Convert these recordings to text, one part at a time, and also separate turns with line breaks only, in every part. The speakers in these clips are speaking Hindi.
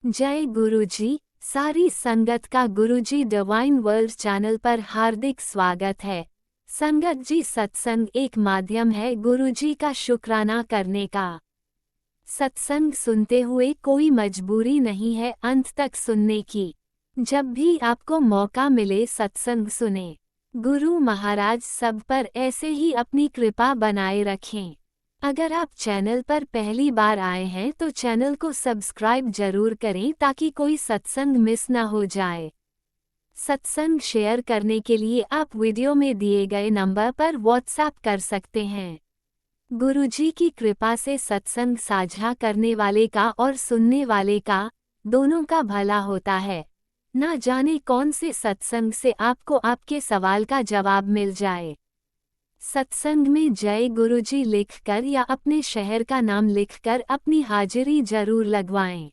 जय गुरुजी। सारी संगत का गुरुजी डिवाइन वर्ल्ड चैनल पर हार्दिक स्वागत है। संगत जी, सत्संग एक माध्यम है गुरुजी का शुक्राना करने का। सत्संग सुनते हुए कोई मजबूरी नहीं है अंत तक सुनने की। जब भी आपको मौका मिले सत्संग सुने। गुरु महाराज सब पर ऐसे ही अपनी कृपा बनाए रखें। अगर आप चैनल पर पहली बार आए हैं तो चैनल को सब्सक्राइब जरूर करें ताकि कोई सत्संग मिस न हो जाए। सत्संग शेयर करने के लिए आप वीडियो में दिए गए नंबर पर व्हाट्सएप कर सकते हैं। गुरुजी की कृपा से सत्संग साझा करने वाले का और सुनने वाले का, दोनों का भला होता है। ना जाने कौन से सत्संग से आपको आपके सवाल का जवाब मिल जाए। सत्संग में जय गुरुजी लिखकर या अपने शहर का नाम लिखकर अपनी हाजिरी जरूर लगवाएं।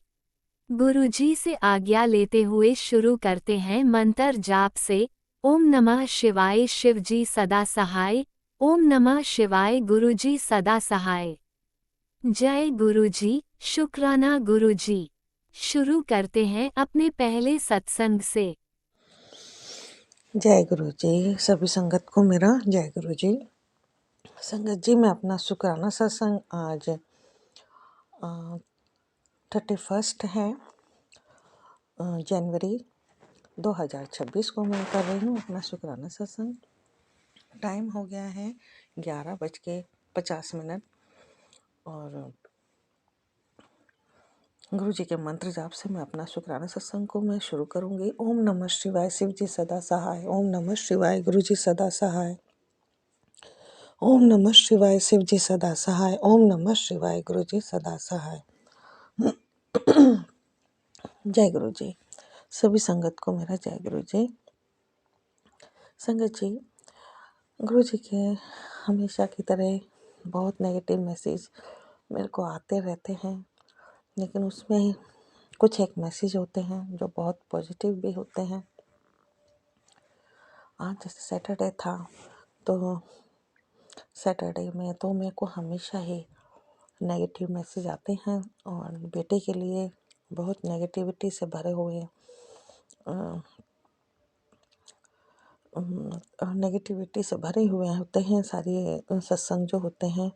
गुरुजी से आज्ञा लेते हुए शुरू करते हैं मंत्र जाप से। ओम नमः शिवाय शिवजी सदा सहाय। ओम नमः शिवाय गुरुजी सदा सहाय। जय गुरुजी, शुक्राना गुरुजी। शुरू करते हैं अपने पहले सत्संग से।
जय गुरु जी। सभी संगत को मेरा जय गुरु जी। संगत जी, मैं अपना शुक्राना सत्संग आज 31 है जनवरी 2026 को मैं कर रही हूँ अपना शुक्राना सत्संग। टाइम हो गया है 11:50 और गुरु जी के मंत्र जाप से मैं अपना शुक्राना सत्संग को मैं शुरू करूँगी। ओम नमः शिवाय शिव जी सदा सहाय। ओम नमः शिवाय गुरु जी सदा सहाय। ओम नमः शिवाय शिव जी सदा सहाय। ओम नमः शिवाय गुरु जी सदा सहाय। जय गुरु जी। सभी संगत को मेरा जय गुरु जी। संगत जी, गुरु जी के हमेशा की तरह बहुत नेगेटिव मैसेज मेरे को आते रहते हैं, लेकिन उसमें कुछ एक मैसेज होते हैं जो बहुत पॉजिटिव भी होते हैं। आज जैसे सैटरडे था तो सैटरडे में तो मेरे को हमेशा ही नेगेटिव मैसेज आते हैं और बेटे के लिए बहुत नेगेटिविटी से भरे हुए नेगेटिविटी से भरे हुए होते हैं। सारे सत्संग जो होते हैं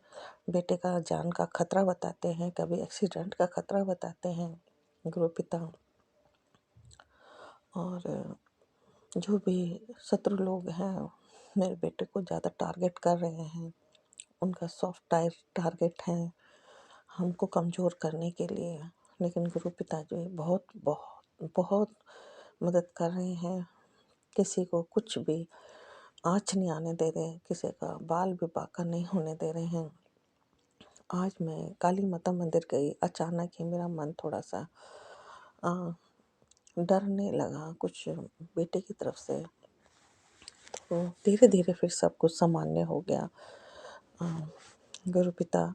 बेटे का जान का खतरा बताते हैं, कभी एक्सीडेंट का खतरा बताते हैं गुरु पिता। और जो भी शत्रु लोग हैं मेरे बेटे को ज़्यादा टारगेट कर रहे हैं, उनका सॉफ्ट टारगेट है हमको कमज़ोर करने के लिए। लेकिन गुरु पिता जो है बहुत बहुत बहुत मदद कर रहे हैं। किसी को कुछ भी आँच नहीं आने दे रहे, किसी का बाल भी बांका नहीं होने दे रहे हैं। आज मैं काली माता मंदिर गई, अचानक ही मेरा मन थोड़ा सा डरने लगा कुछ बेटे की तरफ से। तो धीरे धीरे फिर सब कुछ सामान्य हो गया। गुरु पिता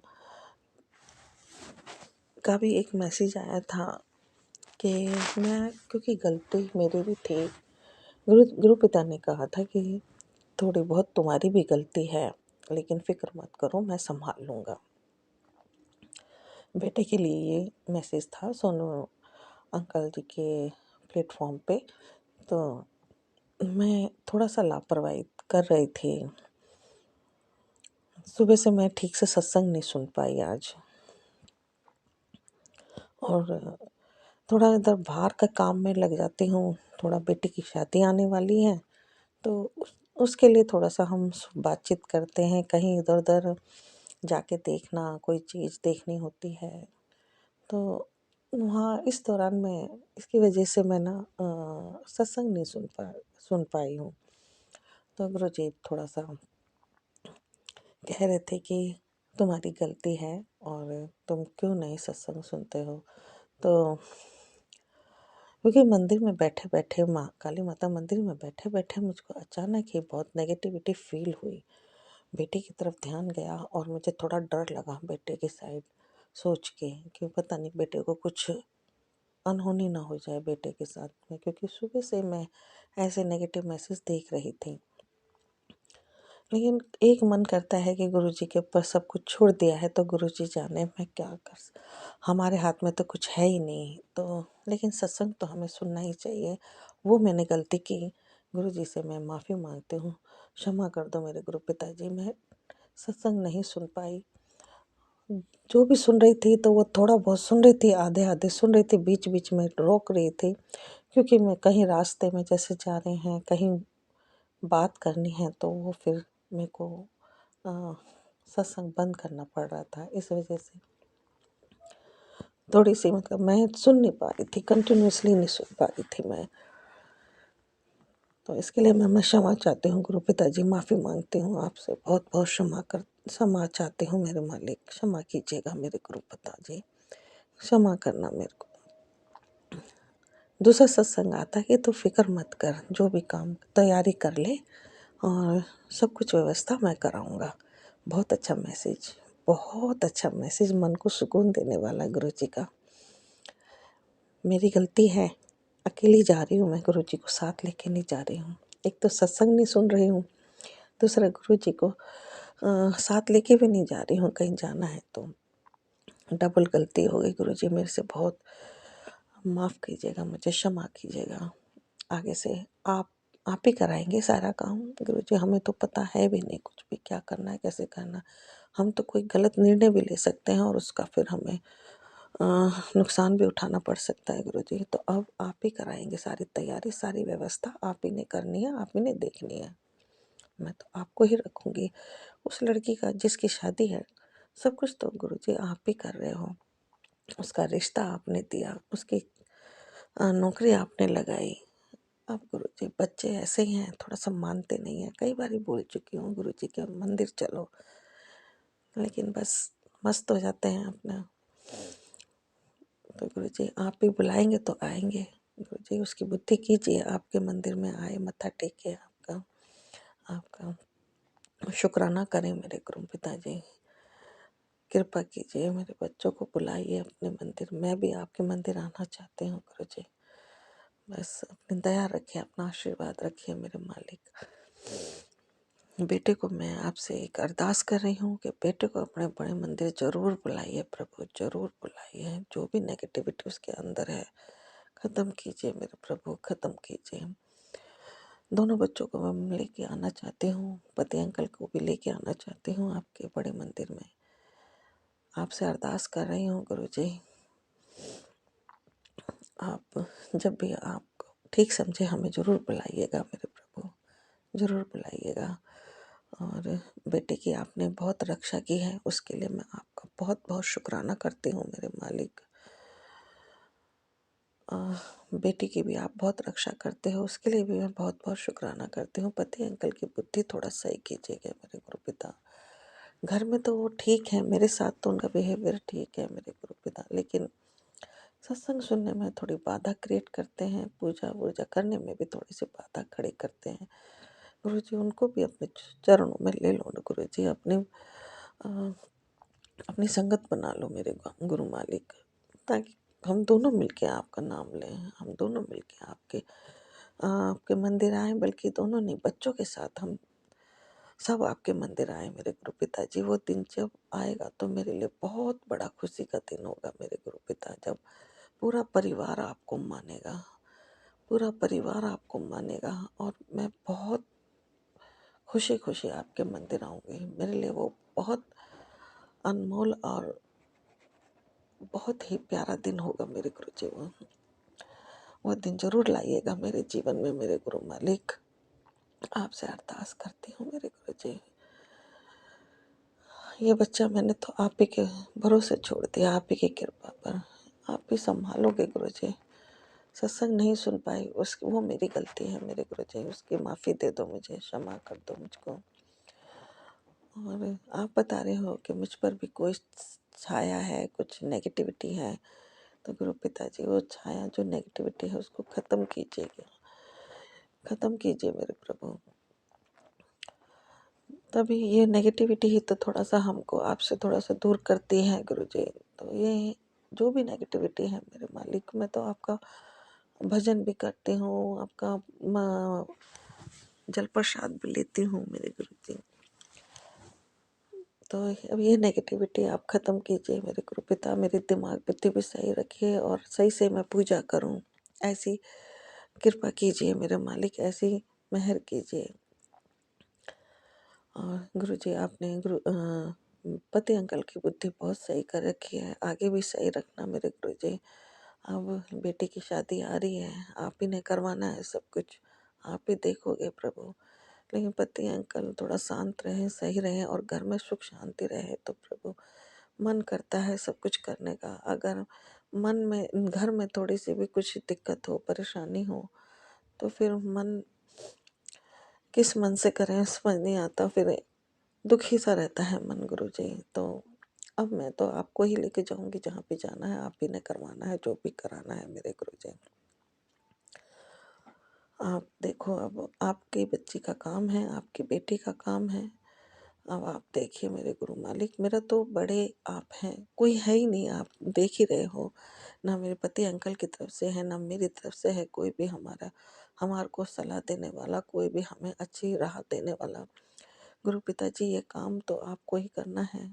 का भी एक मैसेज आया था कि मैं, क्योंकि गलती मेरी भी थी, गुरु पिता ने कहा था कि थोड़ी बहुत तुम्हारी भी गलती है लेकिन फिक्र मत करो, मैं संभाल लूँगा। बेटे के लिए ये मैसेज था सोनू अंकल जी के प्लेटफॉर्म पे। तो मैं थोड़ा सा लापरवाही कर रही थी, सुबह से मैं ठीक से सत्संग नहीं सुन पाई आज। और थोड़ा इधर बाहर का काम में लग जाती हूँ, थोड़ा बेटे की शादी आने वाली है तो उसके लिए थोड़ा सा हम बातचीत करते हैं, कहीं इधर उधर जाके देखना, कोई चीज़ देखनी होती है। तो वहाँ इस दौरान मैं इसकी वजह से मैं ना सत्संग नहीं सुन पाई हूँ। तो गुरु जी थोड़ा सा कह रहे थे कि तुम्हारी गलती है और तुम क्यों नहीं सत्संग सुनते हो। तो क्योंकि मंदिर में बैठे बैठे, माँ काली माता मंदिर में बैठे बैठे मुझको अचानक ही बहुत नेगेटिविटी फील हुई। बेटे की तरफ ध्यान गया और मुझे थोड़ा डर लगा बेटे की साइड सोच के, कि पता नहीं बेटे को कुछ अनहोनी ना हो जाए बेटे के साथ में, क्योंकि सुबह से मैं ऐसे नेगेटिव मैसेज देख रही थी। लेकिन एक मन करता है कि गुरुजी के ऊपर सब कुछ छोड़ दिया है तो गुरुजी जाने मैं क्या हमारे हाथ में तो कुछ है ही नहीं। तो लेकिन सत्संग तो हमें सुनना ही चाहिए। वो मैंने गलती की, गुरुजी से मैं माफ़ी मांगती हूँ। क्षमा कर दो मेरे गुरु पिताजी, मैं सत्संग नहीं सुन पाई। जो भी सुन रही थी तो वो थोड़ा बहुत सुन रही थी, आधे आधे सुन रही थी, बीच बीच में रोक रही थी, क्योंकि मैं कहीं रास्ते में जैसे जा रहे हैं, कहीं बात करनी है, तो वो फिर मेरे को सत्संग बंद करना पड़ रहा था। इस वजह से थोड़ी सी मतलब मैं सुन नहीं पा रही थी, कंटिन्यूअसली नहीं सुन पा रही थी मैं। तो इसके लिए मैं क्षमा चाहती हूँ गुरु पिताजी, माफ़ी मांगती हूँ आपसे, बहुत बहुत क्षमा चाहती हूँ मेरे मालिक, क्षमा कीजिएगा मेरे गुरु पिताजी, क्षमा करना मेरे को। दूसरा सत्संग आता है कि तो फिक्र मत कर, जो भी काम तैयारी कर ले और सब कुछ व्यवस्था मैं कराऊंगा। बहुत अच्छा मैसेज, बहुत अच्छा मैसेज, मन को सुकून देने वाला गुरुजी का। मेरी गलती है, अकेली जा रही हूँ मैं, गुरुजी को साथ लेके नहीं जा रही हूँ। एक तो सत्संग नहीं सुन रही हूँ, दूसरा गुरुजी को साथ लेके भी नहीं जा रही हूँ, कहीं जाना है तो। डबल गलती हो गई गुरुजी मेरे से, बहुत माफ़ कीजिएगा, मुझे क्षमा कीजिएगा। आगे से आप ही कराएंगे सारा काम गुरुजी, हमें तो पता है भी नहीं कुछ भी, क्या करना है कैसे करना। हम तो कोई गलत निर्णय भी ले सकते हैं और उसका फिर हमें नुकसान भी उठाना पड़ सकता है गुरुजी। तो अब आप ही कराएंगे सारी तैयारी, सारी व्यवस्था आप ही ने करनी है, आप ही ने देखनी है। मैं तो आपको ही रखूँगी। उस लड़की का जिसकी शादी है, सब कुछ तो गुरुजी आप ही कर रहे हो। उसका रिश्ता आपने दिया, उसकी नौकरी आपने लगाई। अब गुरुजी बच्चे ऐसे ही हैं, थोड़ा सा मानते नहीं हैं। कई बार बोल चुकी हूँ गुरुजी के मंदिर चलो, लेकिन बस मस्त हो जाते हैं अपना। तो गुरुजी आप ही बुलाएंगे तो आएंगे। गुरुजी उसकी बुद्धि कीजिए, आपके मंदिर में आए, मत्था टेके, आपका आपका शुक्राना करें मेरे गुरु पिताजी। कृपा कीजिए, मेरे बच्चों को बुलाइए अपने मंदिर, मैं भी आपके मंदिर आना चाहती हूँ गुरुजी। बस अपनी दया रखिए, अपना आशीर्वाद रखिए मेरे मालिक। बेटे को मैं आपसे एक अरदास कर रही हूँ कि बेटे को अपने बड़े मंदिर ज़रूर बुलाइए प्रभु, ज़रूर बुलाइए। जो भी नेगेटिविटी उसके अंदर है ख़त्म कीजिए मेरे प्रभु, ख़त्म कीजिए। दोनों बच्चों को मैं लेके आना चाहती हूँ, पति अंकल को भी लेके आना चाहती हूँ आपके बड़े मंदिर में। आपसे अरदास कर रही हूँ गुरुजी, आप जब भी आप ठीक समझे हमें ज़रूर बुलाइएगा मेरे प्रभु, ज़रूर बुलाइएगा। और बेटे की आपने बहुत रक्षा की है, उसके लिए मैं आपका बहुत बहुत शुक्राना करती हूँ मेरे मालिक। बेटी की भी आप बहुत रक्षा करते हो, उसके लिए भी मैं बहुत बहुत शुक्राना करती हूँ। पति अंकल की बुद्धि थोड़ा सही कीजिएगा मेरे गुरु पिता। घर में तो वो ठीक है, मेरे साथ तो उनका बिहेवियर ठीक है मेरे गुरु पिता, लेकिन सत्संग सुनने में थोड़ी बाधा क्रिएट करते हैं, पूजा वूजा करने में भी थोड़ी सी बाधा खड़ी करते हैं। गुरुजी उनको भी अपने चरणों में ले लो ना गुरुजी, अपनी संगत बना लो मेरे गुरु मालिक, ताकि हम दोनों मिलके आपका नाम लें, हम दोनों मिलके आपके मंदिर आए, बल्कि दोनों नहीं, बच्चों के साथ हम सब आपके मंदिर आए मेरे गुरु पिताजी। वो दिन जब आएगा तो मेरे लिए बहुत बड़ा खुशी का दिन होगा मेरे गुरु पिता, जब पूरा परिवार आपको मानेगा, पूरा परिवार आपको मानेगा और मैं बहुत खुशी खुशी आपके मंदिर आऊँगी। मेरे लिए वो बहुत अनमोल और बहुत ही प्यारा दिन होगा मेरे गुरुजी। वो दिन जरूर लाइएगा मेरे जीवन में मेरे गुरु मालिक। आपसे अरदास करती हूँ मेरे गुरुजी। ये बच्चा मैंने तो आप ही के भरोसे छोड़ दिया, आप ही की कृपा पर, आप ही संभालोगे गुरुजी। सत्संग नहीं सुन पाई, वो मेरी गलती है मेरे गुरुजी, उसकी माफ़ी दे दो मुझे, क्षमा कर दो मुझको। और आप बता रहे हो कि मुझ पर भी कोई छाया है, कुछ नेगेटिविटी है, तो गुरु पिताजी वो छाया जो नेगेटिविटी है उसको ख़त्म कीजिएगा, ख़त्म कीजिए मेरे प्रभु। तभी ये नेगेटिविटी ही तो थोड़ा सा हमको आपसे थोड़ा सा दूर करती है गुरुजी। तो ये जो भी नेगेटिविटी है मेरे मालिक, मैं तो आपका भजन भी करती हूँ, आपका जल प्रसाद भी लेती हूँ मेरे गुरुजी। तो अब ये नेगेटिविटी आप ख़त्म कीजिए मेरे गुरु पिता, मेरी दिमाग बुद्धि भी सही रखिए और सही से मैं पूजा करूं, ऐसी कृपा कीजिए मेरे मालिक, ऐसी मेहर कीजिए। और गुरुजी आपने पति अंकल की बुद्धि बहुत सही कर रखी है, आगे भी सही रखना मेरे गुरुजी। अब बेटी की शादी आ रही है, आप ही ने करवाना है सब कुछ, आप ही देखोगे प्रभु। लेकिन पति अंकल थोड़ा शांत रहे, सही रहे और घर में सुख शांति रहे तो प्रभु मन करता है सब कुछ करने का। अगर मन में घर में थोड़ी सी भी कुछ दिक्कत हो, परेशानी हो, तो फिर मन किस मन से करें समझ नहीं आता, फिर दुखी सा रहता है मन गुरुजी। तो अब मैं तो आपको ही लेके जाऊंगी, जहाँ भी जाना है आप ही ने करवाना है, जो भी कराना है मेरे गुरुजी। आप देखो, अब आपकी बच्ची का काम है, आपकी बेटी का काम है। अब आप देखिए मेरे गुरु मालिक, मेरा तो बड़े आप हैं, कोई है ही नहीं, आप देख ही रहे हो। ना मेरे पति अंकल की तरफ से है, ना मेरी तरफ से है कोई भी हमारे को सलाह देने वाला, कोई भी हमें अच्छी राह देने वाला। गुरु पिताजी, ये काम तो आपको ही करना है।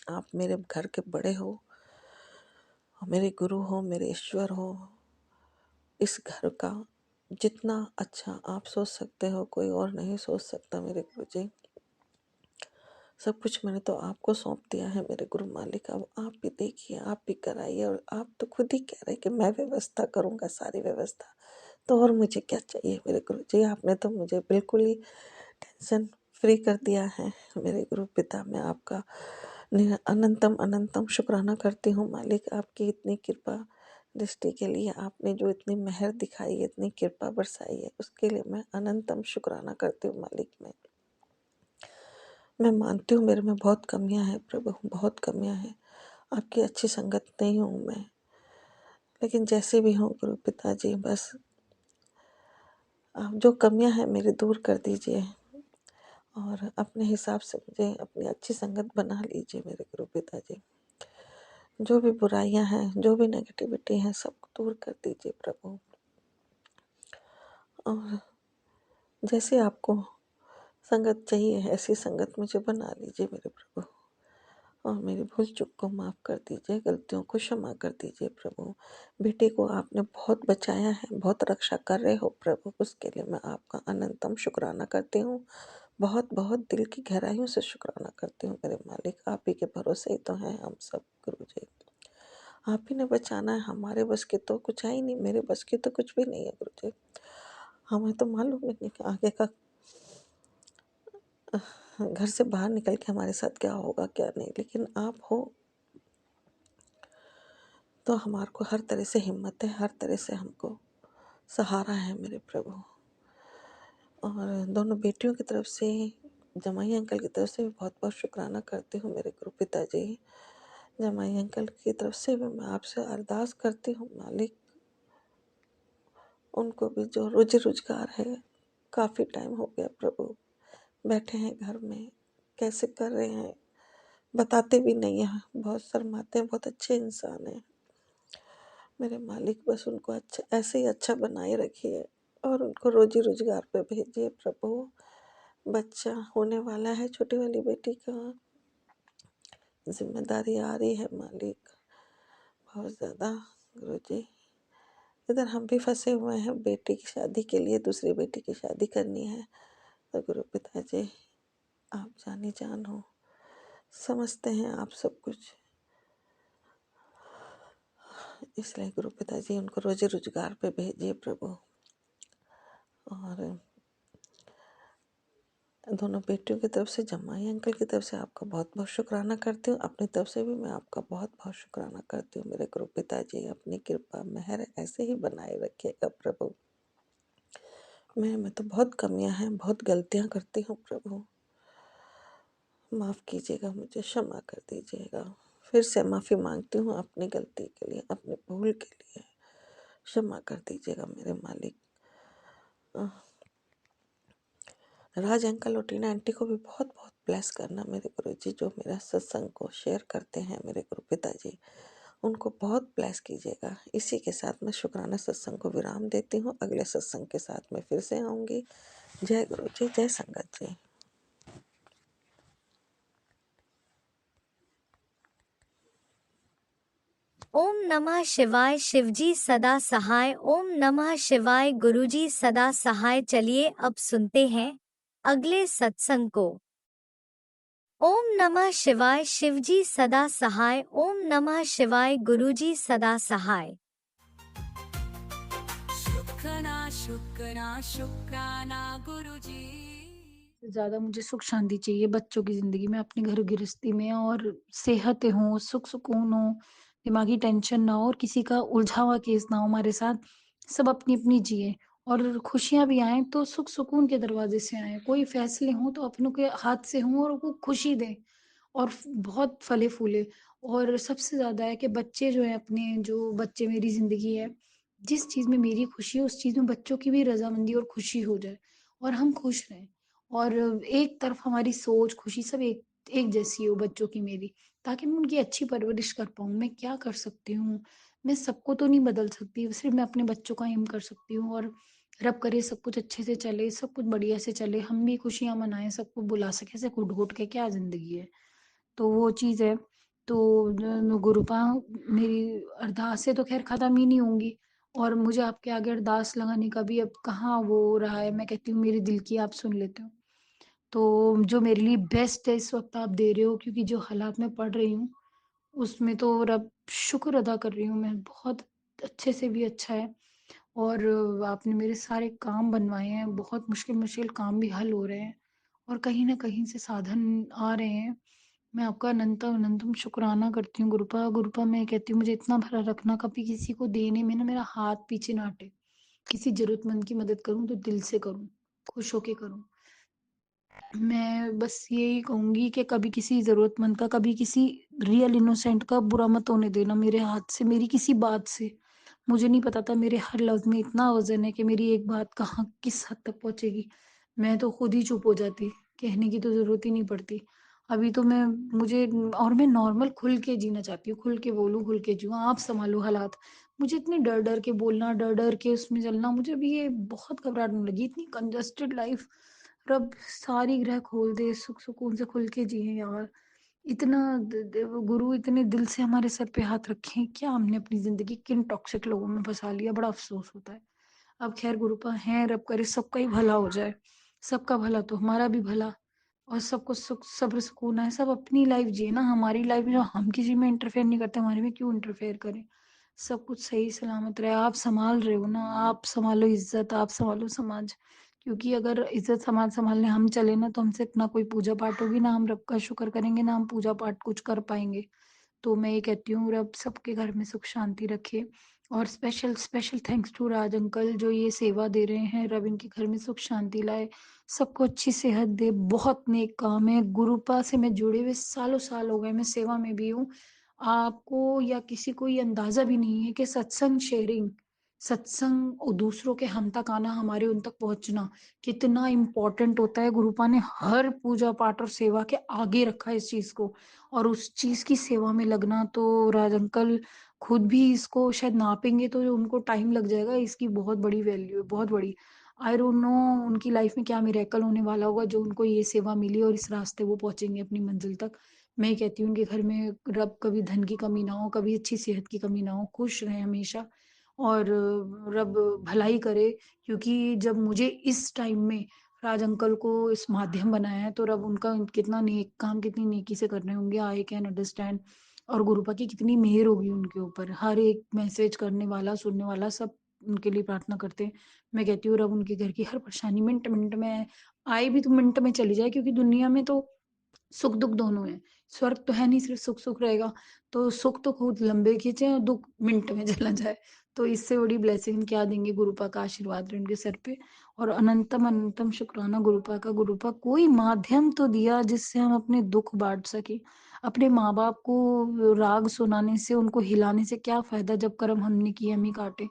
आप मेरे घर के बड़े हो, मेरे गुरु हो, मेरे ईश्वर हो। इस घर का जितना अच्छा आप सोच सकते हो, कोई और नहीं सोच सकता मेरे गुरु जी। सब कुछ मैंने तो आपको सौंप दिया है मेरे गुरु मालिक। अब आप भी देखिए, आप भी कराइए। और आप तो खुद ही कह रहे हैं कि मैं व्यवस्था करूँगा, सारी व्यवस्था। तो और मुझे क्या चाहिए मेरे गुरु जी? आपने तो मुझे बिल्कुल ही टेंशन फ्री कर दिया है मेरे गुरु पिता। मैं आपका अनंतम अनंतम शुक्राना करती हूँ मालिक, आपकी इतनी कृपा दृष्टि के लिए। आपने जो इतनी मेहर दिखाई है, इतनी कृपा बरसाई है, उसके लिए मैं अनंतम शुक्राना करती हूँ मालिक। मैं मानती हूँ मेरे में बहुत कमियां हैं प्रभु, बहुत कमियां हैं। आपकी अच्छी संगत नहीं हूँ मैं, लेकिन जैसे भी हूँ गुरु पिताजी, बस आप जो कमियां हैं मेरी दूर कर दीजिए और अपने हिसाब से मुझे अपनी अच्छी संगत बना लीजिए मेरे गुरु पिताजी। जो भी बुराइयां हैं, जो भी नेगेटिविटी है, सब दूर कर दीजिए प्रभु। और जैसे आपको संगत चाहिए, ऐसी संगत मुझे बना लीजिए मेरे प्रभु। और मेरी भूल चूक को माफ़ कर दीजिए, गलतियों को क्षमा कर दीजिए प्रभु। बेटे को आपने बहुत बचाया है, बहुत रक्षा कर रहे हो प्रभु, उसके लिए मैं आपका अनंतम शुक्राना करती हूँ। बहुत बहुत दिल की गहराइयों से शुक्राना करती हूँ मेरे मालिक। आप ही के भरोसे ही तो हैं हम सब गुरु जी। आप ही ने बचाना है, हमारे बस की तो कुछ है ही नहीं, मेरे बस की तो कुछ भी नहीं है गुरु जी। हमें तो मालूम ही नहीं कि आगे का घर से बाहर निकल के हमारे साथ क्या होगा क्या नहीं, लेकिन आप हो तो हमारे को हर तरह से हिम्मत है, हर तरह से हमको सहारा है मेरे प्रभु। और दोनों बेटियों की तरफ से, जमाई अंकल की तरफ से भी बहुत बहुत शुक्राना करती हूँ मेरे गुरु पिताजी। जमाई अंकल की तरफ से भी मैं आपसे अरदास करती हूँ मालिक, उनको भी जो रोजी रोजगार है, काफ़ी टाइम हो गया प्रभु बैठे हैं घर में, कैसे कर रहे हैं बताते भी नहीं हैं, बहुत शर्माते हैं, बहुत अच्छे इंसान हैं मेरे मालिक। बस उनको अच्छा, ऐसे ही अच्छा बनाए रखिए और उनको रोजी रोजगार पे भेजिए प्रभु। बच्चा होने वाला है, छोटी वाली बेटी का जिम्मेदारी आ रही है मालिक, बहुत ज़्यादा गुरुजी। इधर हम भी फंसे हुए हैं, बेटी की शादी के लिए दूसरी बेटी की शादी करनी है। तो गुरु पिताजी, आप जानी जान हो, समझते हैं आप सब कुछ, इसलिए गुरु पिताजी उनको रोजी रोजगार पे भेजिए प्रभु। और दोनों बेटियों की तरफ से, जमाई अंकल की तरफ से आपका बहुत बहुत शुक्राना करती हूँ। अपनी तरफ से भी मैं आपका बहुत बहुत शुक्राना करती हूँ मेरे गुरु पिताजी। अपनी कृपा मेहर ऐसे ही बनाए रखिएगा प्रभु। मेरे में तो बहुत कमियां हैं, बहुत गलतियां करती हूँ प्रभु, माफ़ कीजिएगा, मुझे क्षमा कर दीजिएगा। फिर से माफ़ी मांगती हूँ अपनी गलती के लिए, अपनी भूल के लिए, क्षमा कर दीजिएगा मेरे मालिक। राज अंकल और टीना आंटी को भी बहुत बहुत ब्लेस करना मेरे गुरुजी, जो मेरा सत्संग को शेयर करते हैं मेरे गुरु पिताजी, उनको बहुत ब्लेस कीजिएगा। इसी के साथ मैं शुक्राना सत्संग को विराम देती हूँ। अगले सत्संग के साथ मैं फिर से आऊँगी। जय गुरु जी, जय संगत जी।
ओम नमः शिवाय शिवजी सदा सहाय। ओम नमः शिवाय गुरुजी सदा सहाय। चलिए अब सुनते हैं अगले सत्संग को। ओम नमः शिवाय शिवजी सदा सहाय। ओम नमः शिवाय गुरुजी सदा सहाय।
शुक्राना शुक्राना शुक्राना गुरुजी।
ज़्यादा मुझे सुख शांति चाहिए बच्चों की ज़िंदगी में, अपनी घर गृहस्थी में, और सेहतें हों, सुख सुकून हो, दिमागी टेंशन ना हो और किसी का उलझा हुआ केस ना हो हमारे साथ। सब अपनी-अपनी जिएँ और खुशियाँ भी आएँ तो सुख सुकून के दरवाज़े से आएँ। कोई फैसले हों तो अपनों के हाथ से हों और वो खुशी दें और बहुत फले-फूले। और सबसे ज़्यादा है कि बच्चे जो हैं अपने, जो बच्चे मेरी ज़िंदगी है, जिस चीज़ में मेरी खुशी है उस चीज़ में बच्चों की भी रज़ामंदी और खुशी हो जाए और हम खुश रहें। और एक तरफ हमारी सोच, खुशी सब एक एक जैसी हो बच्चों की मेरी, ताकि मैं उनकी अच्छी परवरिश कर पाऊँ। मैं क्या कर सकती हूँ? मैं सबको तो नहीं बदल सकती, सिर्फ़ मैं अपने बच्चों का एम कर सकती हूँ। और रब करे सब कुछ अच्छे से चले, सब कुछ बढ़िया से चले, हम भी खुशियाँ मनाएँ, सबको बुला सकें, ऐसे घुट-घुट के क्या ज़िंदगी है। तो वो चीज़ है। तो गुरुपा मेरी अरदासें तो ख़ैर ख़त्म ही नहीं होंगी और मुझे आपके आगे अरदास लगाने का भी अब कहाँ वो हो रहा है। मैं कहती हूँ मेरे दिल की आप सुन लेते हो। तो जो मेरे लिए बेस्ट है इस वक़्त आप दे रहे हो, क्योंकि जो हालात मैं पढ़ रही हूँ, उसमें तो रब शुक्र अदा कर रही हूँ मैं, बहुत अच्छे से भी अच्छा है। और आपने मेरे सारे काम बनवाए हैं, बहुत मुश्किल-मुश्किल काम भी हल हो रहे हैं और कहीं न कहीं से साधन आ रहे हैं। मैं आपका अनंतम अनंतम शुक्राना करती हूँ गुरुपा। गुरुपा मैं कहती हूँ मुझे इतना भला रखना, कभी किसी को देने में ना मेरा हाथ पीछे ना हटे। किसी ज़रूरतमंद की मदद करूँ तो दिल से करूँ, खुश होके करूँ। मैं बस यही कहूँगी कि कभी किसी ज़रूरतमंद का, कभी किसी रियल इनोसेंट का बुरा मत होने देना मेरे हाथ से, मेरी किसी बात से। मुझे नहीं पता था मेरे हर लफ्ज़ में इतना वज़न है कि मेरी एक बात कहाँ किस हद तक पहुँचेगी। मैं तो खुद ही चुप हो जाती, कहने की तो ज़रूरत ही नहीं पड़ती। अभी तो मैं नॉर्मल खुल के जीना चाहती हूँ, खुल के बोलूँ, खुल के जिऊँ, आप सँभालो हालात। मुझे इतने डर-डर के बोलना, डर-डर के उसमें चलना, मुझे अभी ये बहुत घबराहट होने लगी, इतनी कंजस्टेड लाइफ़। रब सारी ग्रह खोल दे, सुख सुकून से खुल के जिएँ यार। इतना द द वो गुरु इतने दिल से हमारे सर पे हाथ रखे हैं, क्या हमने अपनी ज़िंदगी किन टॉक्सिक लोगों में फँसा लिया, बड़ा अफ़सोस होता है। अब ख़ैर गुरुपा हैं, रब करे सबका ही भला हो जाए। सबका भला तो हमारा भी भला, और सबको सुख सब्र सुकून आए, सब अपनी लाइफ़ जिए ना, हमारी लाइफ़ में जो हम किसी में इंटरफेयर नहीं करते, हमारे में क्यों इंटरफेयर करें? सब कुछ सही सलामत रहे। आप सँभाल रहे हो ना, आप सँभालो इज़्ज़त, आप सँभालो समाज। क्योंकि अगर इज़्ज़त समाज सँभालने हम चले ना, तो हमसे ना कोई पूजा-पाठ होगी, ना हम रब का शुक्र करेंगे, ना हम पूजा-पाठ कुछ कर पाएँगे। तो मैं ये कहती हूँ रब सबके घर में सुख शांति रखे। और special special thanks to Raj uncle जो ये सेवा दे रहे हैं, रब इनके घर में सुख शांति लाए, सबको अच्छी सेहत दे। बहुत नेक काम है, गुरुपा से मैं जुड़े हुए सालों साल हो गए, मैं सेवा में भी हूँ। आपको या किसी को ये अंदाज़ा भी नहीं है कि सत्संग शेयरिंग, सत्संग और दूसरों के हम तक आना, हमारे उन तक पहुँचना कितना इम्पोर्टेंट होता है। गुरुपा ने हर पूजा पाठ और सेवा के आगे रखा है इस चीज़ को, और उस चीज़ की सेवा में लगना तो राज अंकल खुद भी इसको शायद नापेंगे तो उनको टाइम लग जाएगा। इसकी बहुत बड़ी वैल्यू है, बहुत बड़ी। आई डोंट नो उनकी लाइफ में क्या मिरेकल होने वाला होगा जो उनको ये सेवा मिली और इस रास्ते वो पहुँचेंगे अपनी मंज़िल तक। मैं कहती हूँ उनके घर में रब कभी धन की कमी ना हो, कभी अच्छी सेहत की कमी ना हो, खुश रहें हमेशा और रब भलाई करे। क्योंकि जब मुझे इस टाइम में राज अंकल को इस माध्यम बनाया है, तो रब उनका कितना नेक काम कितनी नेकी से कर रहे होंगे, आई कैन अंडरस्टैंड। और गुरुपा की कितनी मेहर होगी उनके ऊपर, हर एक मैसेज करने वाला, सुनने वाला सब उनके लिए प्रार्थना करते हैं। मैं कहती हूँ रब उनके घर की हर परेशानी मिनट-मिनट में आए भी तो मिनट में चली जाए, क्योंकि दुनिया में तो सुख-दुःख दोनों हैं। स्वर्ग तो है नहीं सिर्फ़ सुख-सुख रहेगा, तो सुख तो खूब लंबे खींचे और दुःख मिनट में चला जाए। तो इससे बड़ी ब्लेसिंग क्या देंगे, गुरुपा का आशीर्वाद रहे उनके सर पे। और अनंतम अनंतम शुक्राना गुरुपा का। गुरुपा कोई माध्यम तो दिया जिससे हम अपने दुःख बाँट सकें। अपने माँ-बाप को राग सुनाने से, उनको हिलाने से क्या फ़ायदा जब कर्म हमने किए हम ही काटे।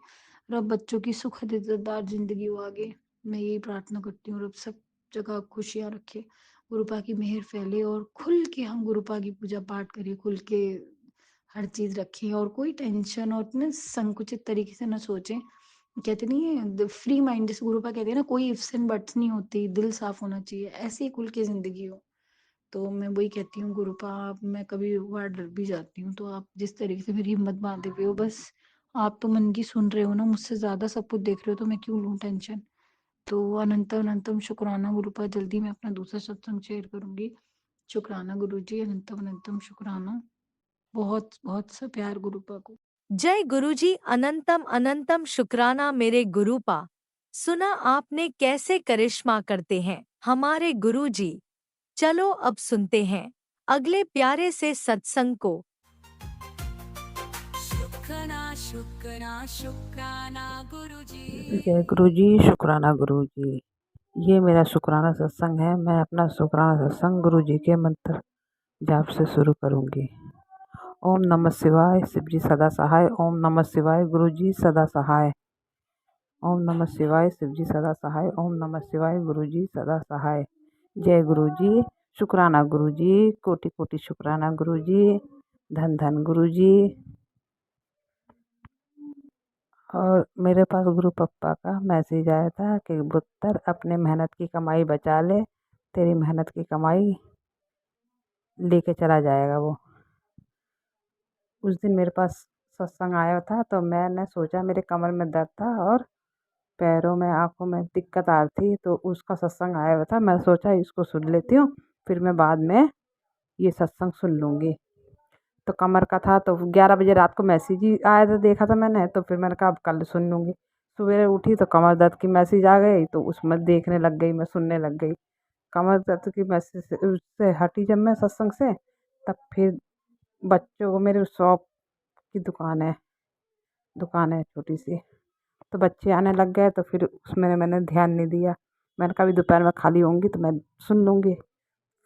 रब बच्चों की सुखद इज़्ज़तदार ज़िंदगी हो आगे। मैं यही प्रार्थना करती हूँ, रब सब जगह खुशियाँ रखे। गुरुपा की मेहर फैले और खुल के हम गुरुपा की पूजा पाठ करें, खुल के हर चीज़ रखें और कोई टेंशन और इतने संकुचित तरीके से ना सोचें। कहते नहीं है द फ्री माइंड, जैसे गुरुपा कहते हैं ना, कोई इफ्स एंड बट्स नहीं होती, दिल साफ होना चाहिए, ऐसे ही खुल के ज़िंदगी हो। तो मैं वही कहती हूँ गुरुपा, आप मैं कभी बार डर भी जाती हूँ, तो आप जिस तरीके से मेरी हिम्मत बांधे हुए हो, बस आप तो मन की सुन रहे हो ना, मुझसे ज़्यादा सब कुछ देख रहे हो, तो मैं क्यों लूँ टेंशन। तो अनंतम अनंतम शुक्राना गुरुपा, जल्दी मैं अपना दूसरा सत्संग शेयर करूँगी। शुक्राना गुरुजी, अनंतम अनंतम शुक्राना। बहुत-बहुत सा प्यार गुरुपा को।
जय गुरुजी, अनंतम अनंतम शुक्राना मेरे गुरुपा। सुना आपने कैसे करिश्मा करते हैं हमारे गुरुजी। चलो अब सुनते हैं अगले प्यारे से सत्संग को।
शुक्राना शुक्राना शुक्राना गुरुजी।
जय गुरु जी, शुक्राना गुरु जी। ये मेरा शुक्राना सत्संग है। मैं अपना शुक्राना सत्संग गुरु जी के मंत्र जाप से शुरू करूँगी। ओम नमः शिवाय, शिव जी सदा सहाय। ओम नमः शिवाय, गुरु जी सदा सहाय। ओम नमः शिवाय, शिव जी सदा सहाय। ओम नमः शिवाय, गुरु जी सदा सहाय। जय गुरु जी, शुक्राना गुरु जी, कोटि कोटि शुक्राना गुरु जी। धन धन गुरु जी। और मेरे पास गुरु पप्पा का मैसेज आया था कि पुत्र अपने मेहनत की कमाई बचा ले, तेरी मेहनत की कमाई लेके चला जाएगा वो। उस दिन मेरे पास सत्संग आया था, तो मैंने सोचा, मेरे कमर में दर्द था और पैरों में आँखों में दिक्कत आ रही थी, तो उसका सत्संग आया हुआ था। मैं सोचा इसको सुन लेती हूँ, फिर मैं बाद में ये सत्संग सुन लूँगी। तो कमर का था, तो 11 बजे रात को मैसेज ही आया था, देखा था मैंने, तो फिर मैंने कहा अब कल सुन लूँगी। सवेरे उठी तो कमर दर्द की मैसेज आ गई, तो उसमें देखने लग गई, मैं सुनने लग गई। कमर दर्द की मैसेज से उससे हटी जब मैं सत्संग से, तब फिर बच्चों को, मेरे शॉप की दुकान है छोटी सी, तो बच्चे आने लग गए, तो फिर उसमें मैंने ध्यान नहीं दिया। मैंने कहा अभी दोपहर में खाली होंगी तो मैं सुन लूँगी।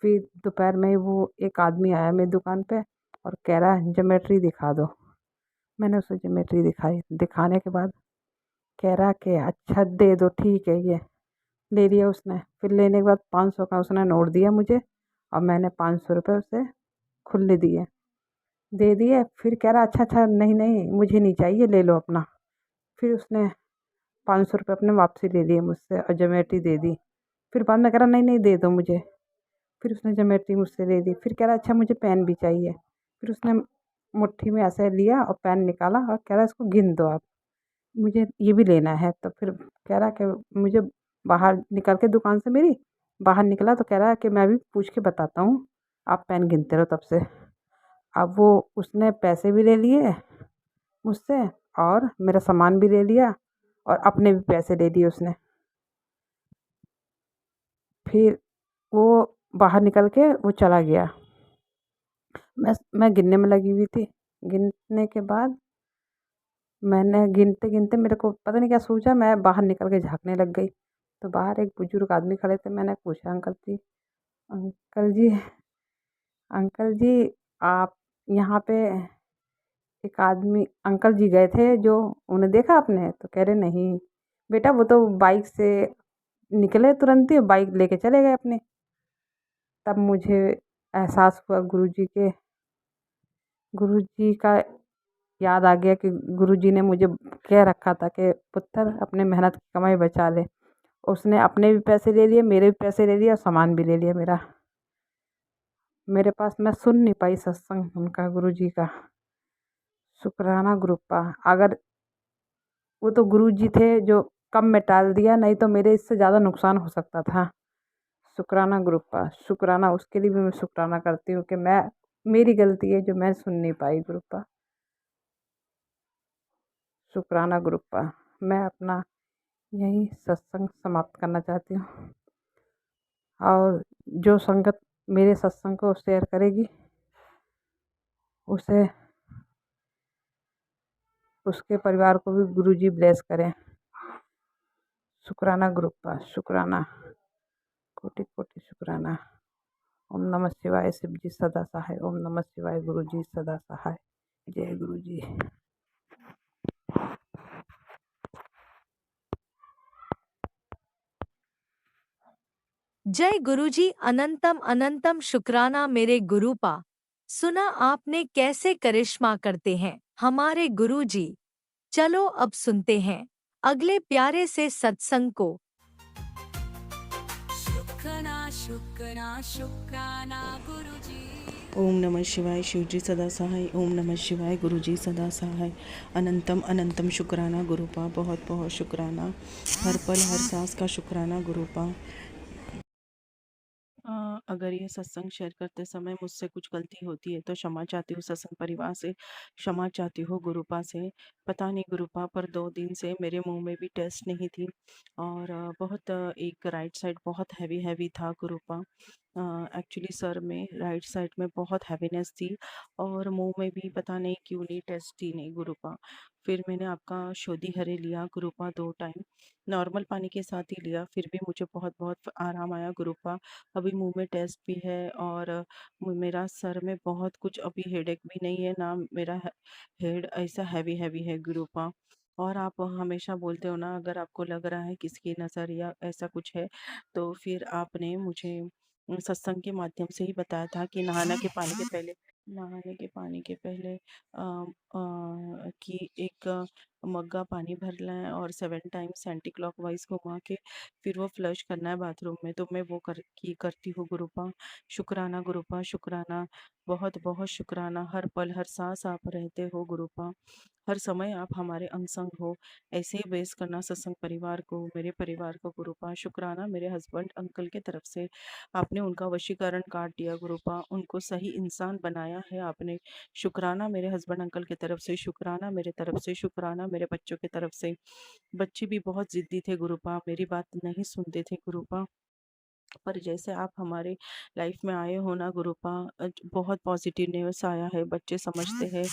फिर दोपहर में वो एक आदमी आया मेरी दुकान पे और कह रहा है ज्योमेट्री दिखा दो। मैंने उसे ज्योमेट्री दिखाई, दिखाने के बाद कह रहा कि अच्छा दे दो, ठीक है, ये ले लिया उसने। फिर लेने के बाद 500 का उसने नोट दिया मुझे, और मैंने 500 रुपये उसे खुले दिए, दे दिए। फिर कह रहा अच्छा अच्छा, नहीं नहीं मुझे नहीं चाहिए, ले लो अपना। फिर उसने 500 रुपये अपने वापसी ले लिए मुझसे और ज्योमेट्री दे दी। फिर बाद में कह रहा नहीं नहीं दे दो मुझे। फिर उसने ज्योमेट्री मुझसे ले दी। फिर कह रहा अच्छा मुझे पेन भी चाहिए। फिर उसने मुट्ठी में ऐसे लिया और पेन निकाला और कह रहा इसको गिन दो आप, मुझे ये भी लेना है। तो फिर कह रहा कि मुझे बाहर निकल के, दुकान से मेरी बाहर निकला, तो कह रहा है कि मैं भी पूछ के बताता हूँ, आप पेन गिनते रहो तब से। अब वो उसने पैसे भी ले लिए मुझसे और मेरा सामान भी ले लिया और अपने भी पैसे ले लिए उसने। फिर वो बाहर निकल के वो चला गया। मैं गिनने में लगी हुई थी। गिनने के बाद मैंने गिनते गिनते, मेरे को पता नहीं क्या सूझा, मैं बाहर निकल के झाँकने लग गई। तो बाहर एक बुजुर्ग आदमी खड़े थे। मैंने पूछा अंकल जी, अंकल जी, आप यहाँ पे एक आदमी, अंकल जी गए थे जो, उन्हें देखा आपने? तो कह रहे नहीं बेटा, वो तो बाइक से निकले तुरंत ही, बाइक लेके चले गए अपने। तब मुझे एहसास हुआ गुरुजी का याद आ गया कि गुरुजी ने मुझे कह रखा था कि पुत्र अपने मेहनत की कमाई बचा ले। उसने अपने भी पैसे ले लिए, मेरे भी पैसे ले लिए और सामान भी ले लिया मेरा। मेरे पास, मैं सुन नहीं पाई सत्संग उनका, गुरुजी का। शुक्राना गुरुपा। अगर वो तो गुरुजी थे जो कम में टाल दिया, नहीं तो मेरे इससे ज़्यादा नुकसान हो सकता था। शुक्राना गुरुपा, शुक्राना उसके लिए भी मैं शुक्राना करती हूँ कि मेरी गलती है जो मैं सुन नहीं पाई गुरुपा। शुक्राना गुरुपा। मैं अपना यही सत्संग समाप्त करना चाहती हूँ। और जो संगत मेरे सत्संग को शेयर करेगी, उसे, उसके परिवार को भी गुरुजी ब्लेस करें। शुक्राना गुरुपा, शुक्राना, कोटि कोटि शुक्राना। ओम नमः शिवाय, शिव जी सदा सहाय। ओम नमः शिवाय, गुरु जी सदा सहाय। जय गुरु जी।
जय गुरुजी, अनंतम अनंतम शुक्राना मेरे गुरुपा। सुना आपने कैसे करिश्मा करते हैं हमारे गुरुजी। चलो अब सुनते हैं अगले प्यारे से सत्संग को।
शुक्राना शुक्राना गुरुजी।
ओम नमः शिवाय शिवजी सदा सहाय। ओम नमः शिवाय गुरुजी सदा सहाय। अनंतम अनंतम शुक्राना गुरुपा, बहुत बहुत शुक्राना। हर पल हर सांस का शुक्राना गुरुपा। अगर ये सत्संग शेयर करते समय मुझसे कुछ गलती होती है तो क्षमा चाहती हूँ सत्संग परिवार से, क्षमा चाहती हूँ गुरुपा से। पता नहीं गुरुपा, पर 2 दिन से मेरे मुंह में भी टेस्ट नहीं थी और बहुत एक राइट साइड बहुत हैवी हैवी था गुरुपा। एक्चुअली सर में राइट साइड में बहुत हैवीनेस थी और मुंह में भी पता नहीं क्यों नहीं टेस्ट ही नहीं गुरुपा। फिर मैंने आपका शोधी हरे लिया गुरुपा 2 टाइम, नॉर्मल पानी के साथ ही लिया, फिर भी मुझे बहुत बहुत आराम आया गुरुपा। अभी मुंह में टेस्ट भी है और मेरा सर में बहुत कुछ अभी हेडेक भी नहीं है, ना मेरा हेड ऐसा हैवी हैवी है गुरुपा। और आप हमेशा बोलते हो ना, अगर आपको लग रहा है किसी की नज़र या ऐसा कुछ है तो फिर आपने मुझे सत्संग के माध्यम से ही बताया था कि नहाने के पानी के पहले कि एक मग्गा पानी भर लें और 7 टाइम्स एंटी क्लॉकवाइज घुमा के फिर वो फ्लश करना है बाथरूम में, तो मैं वो करती हूँ गुरुपा। शुक्राना गुरुपा, शुक्राना, बहुत बहुत शुक्राना। हर पल हर सांस आप रहते हो गुरुपा, हर समय आप हमारे अंग संग हो। ऐसे ही बेस करना सत्संग परिवार को, मेरे परिवार को गुरुपा। शुक्राना मेरे हस्बैंड अंकल के तरफ से आपने उनका वशीकरण काट दिया गुरुपा, उनको सही इंसान बनाया है आपने। शुक्राना मेरे हस्बैंड अंकल की तरफ से, शुक्राना मेरे तरफ से, शुक्राना मेरे बच्चों की तरफ से। बच्चे भी बहुत ज़िद्दी थे गुरुपा, मेरी बात नहीं सुनते थे गुरुपा, पर जैसे आप हमारे लाइफ में आए हो ना गुरुपा, बहुत पॉजिटिवनेस आया है। बच्चे समझते हैं,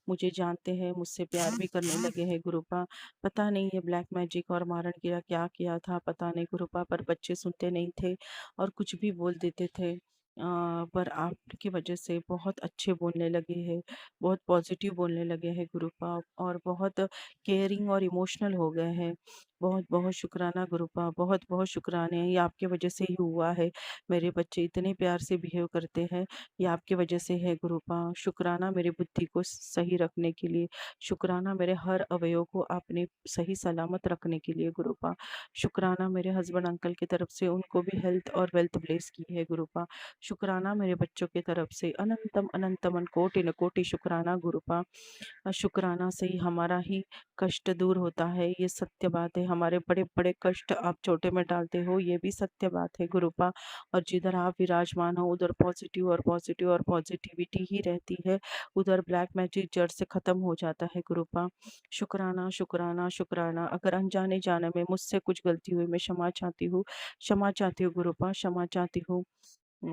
मुझे जानते हैं, मुझसे प्यार भी करने लगे हैं गुरुपा। पता नहीं ये ब्लैक मैजिक और मारण गिरा क्या किया था पता नहीं गुरुपा, पर बच्चे सुनते नहीं थे और कुछ भी बोल देते थे। पर आपकी वजह से बहुत अच्छे बोलने लगे हैं, बहुत पॉजिटिव बोलने लगे हैं गुरुपा, और बहुत केयरिंग और इमोशनल हो गए हैं। बहुत बहुत शुक्राना गुरुपा, बहुत बहुत शुक्राने, ये आपके वजह से ही हुआ है। मेरे बच्चे इतने प्यार से बिहेव करते हैं, ये आपके वजह से है गुरुपा। शुक्राना मेरी बुद्धि को सही रखने के लिए, शुक्राना मेरे हर अवयव को आपने सही सलामत रखने के लिए गुरुपा। शुक्राना मेरे हस्बैंड अंकल की तरफ से, उनको भी हेल्थ और वेल्थ ब्लेस की है गुरुपा। शुक्राना मेरे बच्चों की तरफ से, अनंतम अनंतम कोटि न कोटि शुक्राना गुरुपा। शुक्राना से ही हमारा ही कष्ट दूर होता है, ये सत्य बात है। हमारे बड़े बड़े कष्ट आप छोटे में डालते हो, ये भी सत्य बात है गुरुपा। और जिधर आप विराजमान हो उधर पॉजिटिव और पॉजिटिव और पॉजिटिविटी ही रहती है, उधर ब्लैक मैजिक जड़ से खत्म हो जाता है गुरुपा। शुक्राना शुक्राना शुक्राना। अगर अनजाने जाने में मुझसे कुछ गलती हुई, मैं क्षमा चाहती हूँ, क्षमा चाहती हूँ गुरुपा, क्षमा चाहती हूँ,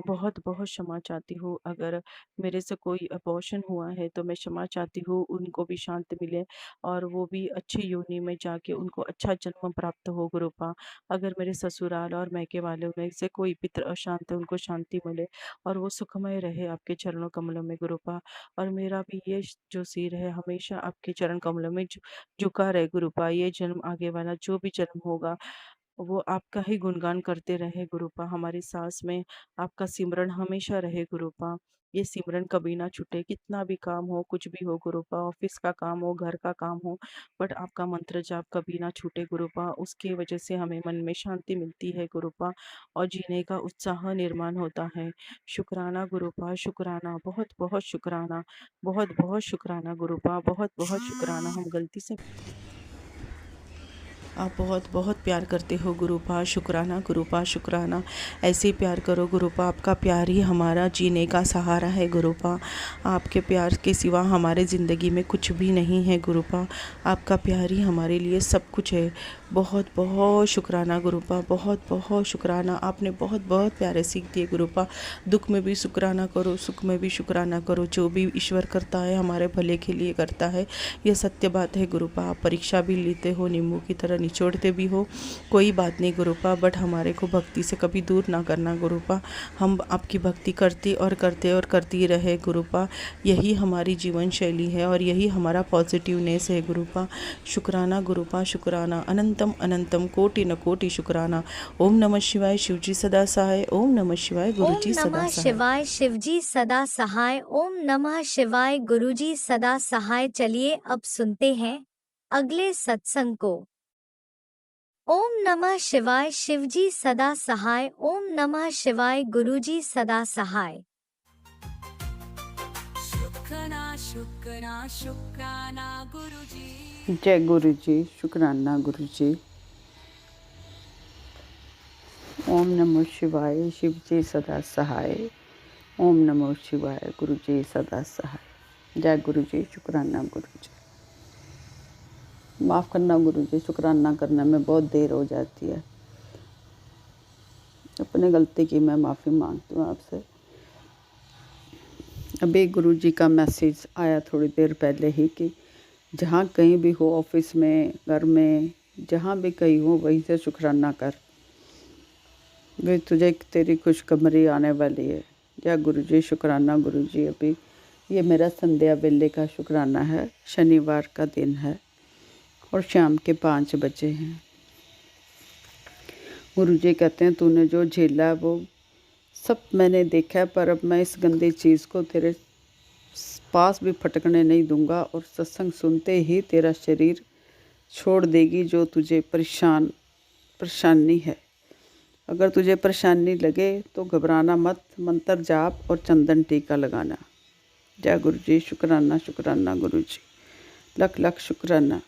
बहुत बहुत क्षमा चाहती हूँ। अगर मेरे से कोई अबॉर्शन हुआ है तो मैं क्षमा चाहती हूँ, उनको भी शांति मिले और वो भी अच्छी योनि में जाके उनको अच्छा जन्म प्राप्त हो गुरुपा। अगर मेरे ससुराल और मायके वालों में से कोई पितृ अशांत है, उनको शांति मिले और वो सुखमय रहे आपके चरणों कमलों में गुरुपा। और मेरा भी ये जो सिर है हमेशा आपके चरण कमलों में झुका रहे गुरुपा। ये जन्म आगे वाला जो भी जन्म होगा वो आपका ही गुणगान करते रहे गुरुपा। हमारी सांस में आपका सिमरन हमेशा रहे गुरुपा, ये सिमरन कभी ना छूटे। कितना भी काम हो, कुछ भी हो गुरुपा, ऑफिस का काम हो, घर का काम हो, बट आपका मंत्र जाप कभी ना छूटे गुरुपा। उसकी वजह से हमें मन में शांति मिलती है गुरुपा और जीने का उत्साह निर्माण होता है। शुक्राना गुरुपा, शुक्राना, बहुत बहुत शुक्राना, बहुत बहुत शुक्राना गुरुपा, बहुत बहुत शुक्राना। हम गलती से आप बहुत बहुत प्यार करते हो गुरुपा, शुक्राना गुरुपा, शुक्राना। ऐसे ही प्यार करो गुरुपा, आपका प्यार ही हमारा जीने का सहारा है गुरुपा। आपके प्यार के सिवा हमारे ज़िंदगी में कुछ भी नहीं है गुरुपा, आपका प्यार ही हमारे लिए सब कुछ है। बहुत बहुत शुक्राना गुरुपा, बहुत बहुत शुक्राना। आपने बहुत बहुत प्यारे सीख दिए गुरुपा। दुख में भी शुक्राना करो, सुख में भी शुक्राना करो। जो भी ईश्वर करता है हमारे भले के लिए करता है, यह सत्य बात है गुरुपा। आप परीक्षा भी लेते हो, नींबू की तरह निचोड़ते भी हो, कोई बात नहीं गुरुपा, बट हमारे को भक्ति से कभी दूर ना करना गुरुपा। हम आपकी भक्ति करते और करती ही रहे गुरुपा। यही हमारी जीवन शैली है और यही हमारा पॉजिटिवनेस है गुरुपा। शुक्राना गुरुपा, शुक्राना, अनंतम अनंतम कोटि न कोटि शुक्राना। ओम नमः शिवाय शिवजी सदा सहाय। ओम नमः शिवाय
ओम
गुरुजी सदा
नमः
सहाय।
शिवाय शिवजी सदा सहाय। ओम नमः शिवाय गुरुजी सदा सहाय। चलिए अब सुनते हैं अगले सत्संग को। ओम नमः शिवाय शिवजी सदा सहाय। ओम नमः शिवाय गुरुजी सदा सहाय।
शुक्राना शुक्राना गुरुजी।
जय गुरु जी, शुक्राना गुरु जी। ओम नमो शिवाय शिव जी सदा सहाय। ओम नमो शिवाय गुरु जी सदा सहाय। जय गुरु जी, शुक्राना गुरु जी। माफ़ करना गुरु जी, शुक्राना करने में बहुत देर हो जाती है। अपनी गलती की मैं माफ़ी मांगती हूँ आपसे। अभी गुरु जी का मैसेज आया थोड़ी देर पहले ही कि जहाँ कहीं भी हो, ऑफिस में, घर में, जहाँ भी कहीं हो, वहीं से शुक्राना कर, वे तुझे तेरी खुशखबरी आने वाली है। जय गुरु जी, शुक्राना गुरु जी। अभी ये मेरा संध्या वेले का शुक्राना है। शनिवार का दिन है और शाम के 5 बजे हैं। गुरु जी कहते हैं तूने जो झेला वो सब मैंने देखा है, पर अब मैं इस गंदी चीज़ को तेरे पास भी फटकने नहीं दूंगा और सत्संग सुनते ही तेरा शरीर छोड़ देगी जो तुझे परेशानी है। अगर तुझे परेशानी लगे तो घबराना मत, मंत्र जाप और चंदन टीका लगाना। जय गुरु जी, शुक्राना शुक्राना गुरु जी, लख लख शुक्राना।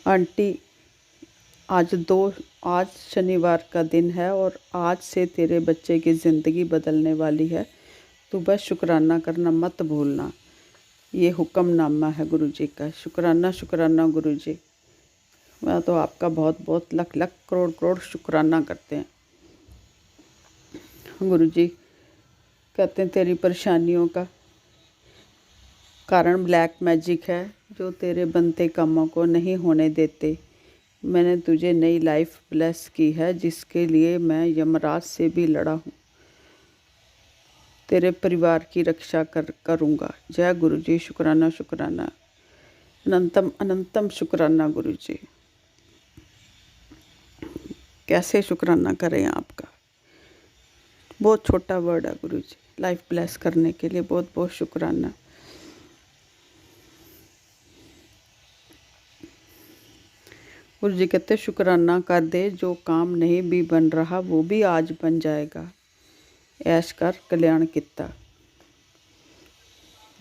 आंटी, आज शनिवार का दिन है और आज से तेरे बच्चे की ज़िंदगी बदलने वाली है। तू बस शुक्राना करना मत भूलना। ये हुक्मनामा है गुरु जी का। शुक्राना शुक्राना गुरु जी। मैं तो आपका बहुत बहुत लख लख करोड़ करोड़ शुक्राना करते हैं। गुरु जी कहते हैं तेरी परेशानियों का कारण ब्लैक मैजिक है जो तेरे बनते कामों को नहीं होने देते। मैंने तुझे नई लाइफ ब्लेस की है जिसके लिए मैं यमराज से भी लड़ा हूँ। तेरे परिवार की रक्षा करूँगा। जय गुरु जी, शुक्राना शुक्राना, अनंतम अनंतम शुक्राना गुरु जी। कैसे शुक्राना करें आपका? बहुत छोटा वर्ड है गुरु जी। लाइफ ब्लेस करने के लिए बहुत बहुत शुक्राना। गुरु जी कहते शुक्राना कर दे, जो काम नहीं भी बन रहा वो भी आज बन जाएगा। ऐश कर कल्याण किता।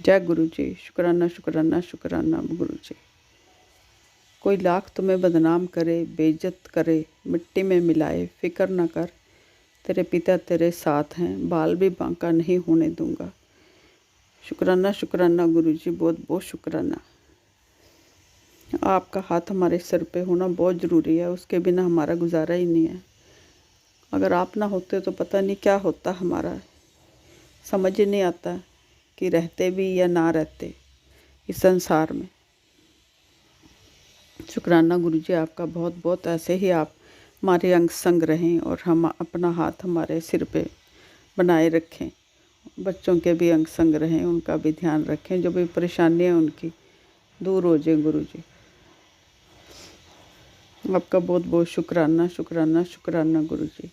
जय गुरु जी, शुक्राना शुक्राना शुक्राना गुरु जी। कोई लाख तुम्हें बदनाम करे, बेइज्जत करे, मिट्टी में मिलाए, फिक्र न कर, तेरे पिता तेरे साथ हैं, बाल भी बांका नहीं होने दूंगा। शुक्राना शुक्राना गुरु जी, बहुत बहुत शुक्राना। आपका हाथ हमारे सिर पे होना बहुत ज़रूरी है, उसके बिना हमारा गुजारा ही नहीं है। अगर आप ना होते तो पता नहीं क्या होता हमारा। समझ ही नहीं आता कि रहते भी या ना रहते इस संसार में। शुक्राना गुरु जी आपका बहुत बहुत। ऐसे ही आप हमारे अंग संग रहें और हम अपना हाथ हमारे सिर पे बनाए रखें। बच्चों के भी अंग संग रहें, उनका भी ध्यान रखें, जो भी परेशानियाँ उनकी दूर हो जाए गुरु जी। आपका बहुत बहुत शुक्राना शुक्राना शुक्राना गुरु जी।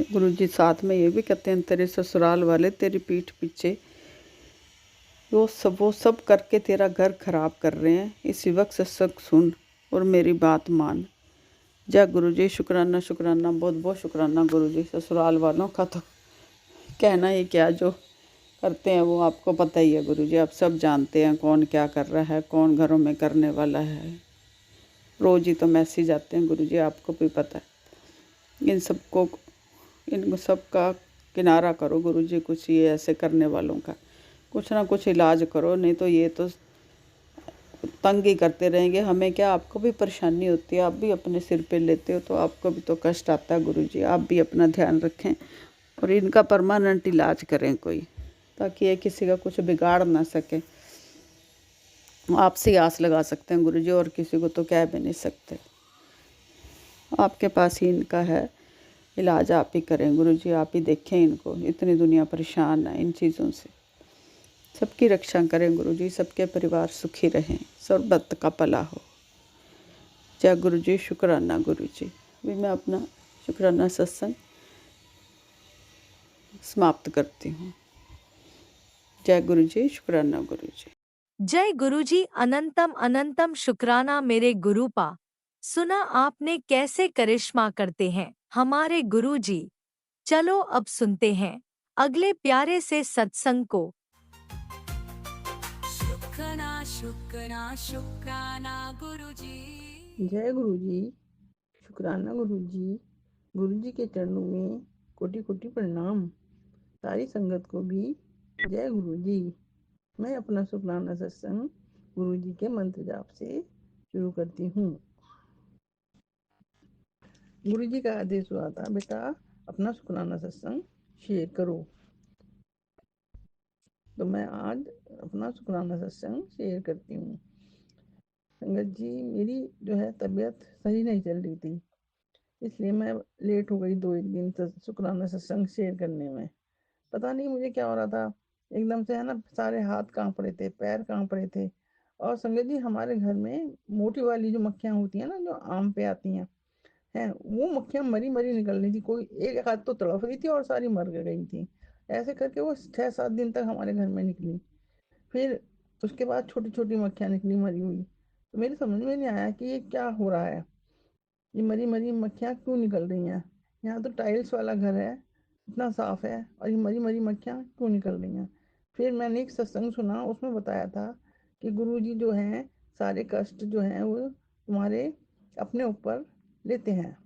गुरु जी साथ में ये भी कहते हैं तेरे ससुराल वाले तेरी पीठ पीछे वो सब करके तेरा घर खराब कर रहे हैं। इसी वक्त सत्संग सुन और मेरी बात मान। जय गुरु जी, शुक्राना शुक्राना, बहुत बहुत शुक्राना गुरु जी। ससुराल वालों का तो कहना ही क्या, जो करते हैं वो आपको पता ही है गुरु जी। आप सब जानते हैं कौन क्या कर रहा है, कौन घरों में करने वाला है। रोज़ ही तो मैसेज आते हैं गुरु जी, आपको भी पता है। इन सब का किनारा करो गुरु जी। कुछ ये ऐसे करने वालों का कुछ ना कुछ इलाज करो, नहीं तो ये तो तंग ही करते रहेंगे। हमें क्या, आपको भी परेशानी होती है, आप भी अपने सिर पे लेते हो तो आपको भी तो कष्ट आता है गुरु जी। आप भी अपना ध्यान रखें और इनका परमानेंट इलाज करें कोई, ताकि ये किसी का कुछ बिगाड़ ना सके। आपसे आस लगा सकते हैं गुरु जी, और किसी को तो कह भी नहीं सकते। आपके पास ही इनका है इलाज, आप ही करें गुरु जी। आप ही देखें इनको, इतनी दुनिया परेशान है इन चीज़ों से। सबकी रक्षा करें गुरु जी, सबके परिवार सुखी रहें, सर्वत का भला हो। जय गुरु जी, शुक्राना गुरु जी। अभी मैं अपना शुक्राना सत्संग समाप्त करती हूँ। जय गुरु जी, शुक्राना गुरु जी।
जय गुरुजी, अनंतम अनंतम शुक्राना मेरे गुरुपा। सुना आपने कैसे करिश्मा करते हैं हमारे गुरुजी। चलो अब सुनते हैं अगले प्यारे से सत्संग को।
शुक्राना शुक्राना शुक्राना गुरुजी।
जय गुरु जी, शुक्राना गुरु जी के चरणों में कोटि कोटि प्रणाम। सारी संगत को भी जय गुरु जी। मैं अपना शुक्राना सत्संग गुरु जी के मंत्र जाप से शुरू करती हूँ। गुरु जी का आदेश हुआ था, बेटा अपना शुक्राना सत्संग शेयर करो। तो मैं आज अपना शुक्राना सत्संग शेयर करती हूँ। संगत जी, मेरी जो है तबीयत सही नहीं चल रही थी, इसलिए मैं लेट हो गई 2-1 दिन तक शुक्राना सत्संग शेयर करने में। पता नहीं मुझे क्या हो रहा था, एकदम से है ना सारे हाथ कांप रहे थे, पैर कांप रहे थे। और संगत जी, हमारे घर में मोटी वाली जो मक्खियाँ होती हैं ना, जो आम पे आती हैं, वो मक्खियाँ मरी मरी निकल रही थी। कोई एक हाथ तो तड़फ रही थी और सारी मर गई थी। ऐसे करके वो 6-7 दिन तक हमारे घर में निकली। फिर उसके बाद छोटी छोटी मक्खियाँ निकली मरी हुई। तो मेरी समझ में नहीं आया कि ये क्या हो रहा है, ये मरी मरी मक्खियाँ क्यों निकल रही हैं। यहाँ तो टाइल्स वाला घर है, इतना साफ है, और ये मरी मरी मक्खियाँ क्यों निकल रही हैं। फिर मैंने एक सत्संग सुना, उसमें बताया था कि गुरु जी जो हैं सारे कष्ट जो हैं वो तुम्हारे अपने ऊपर लेते हैं।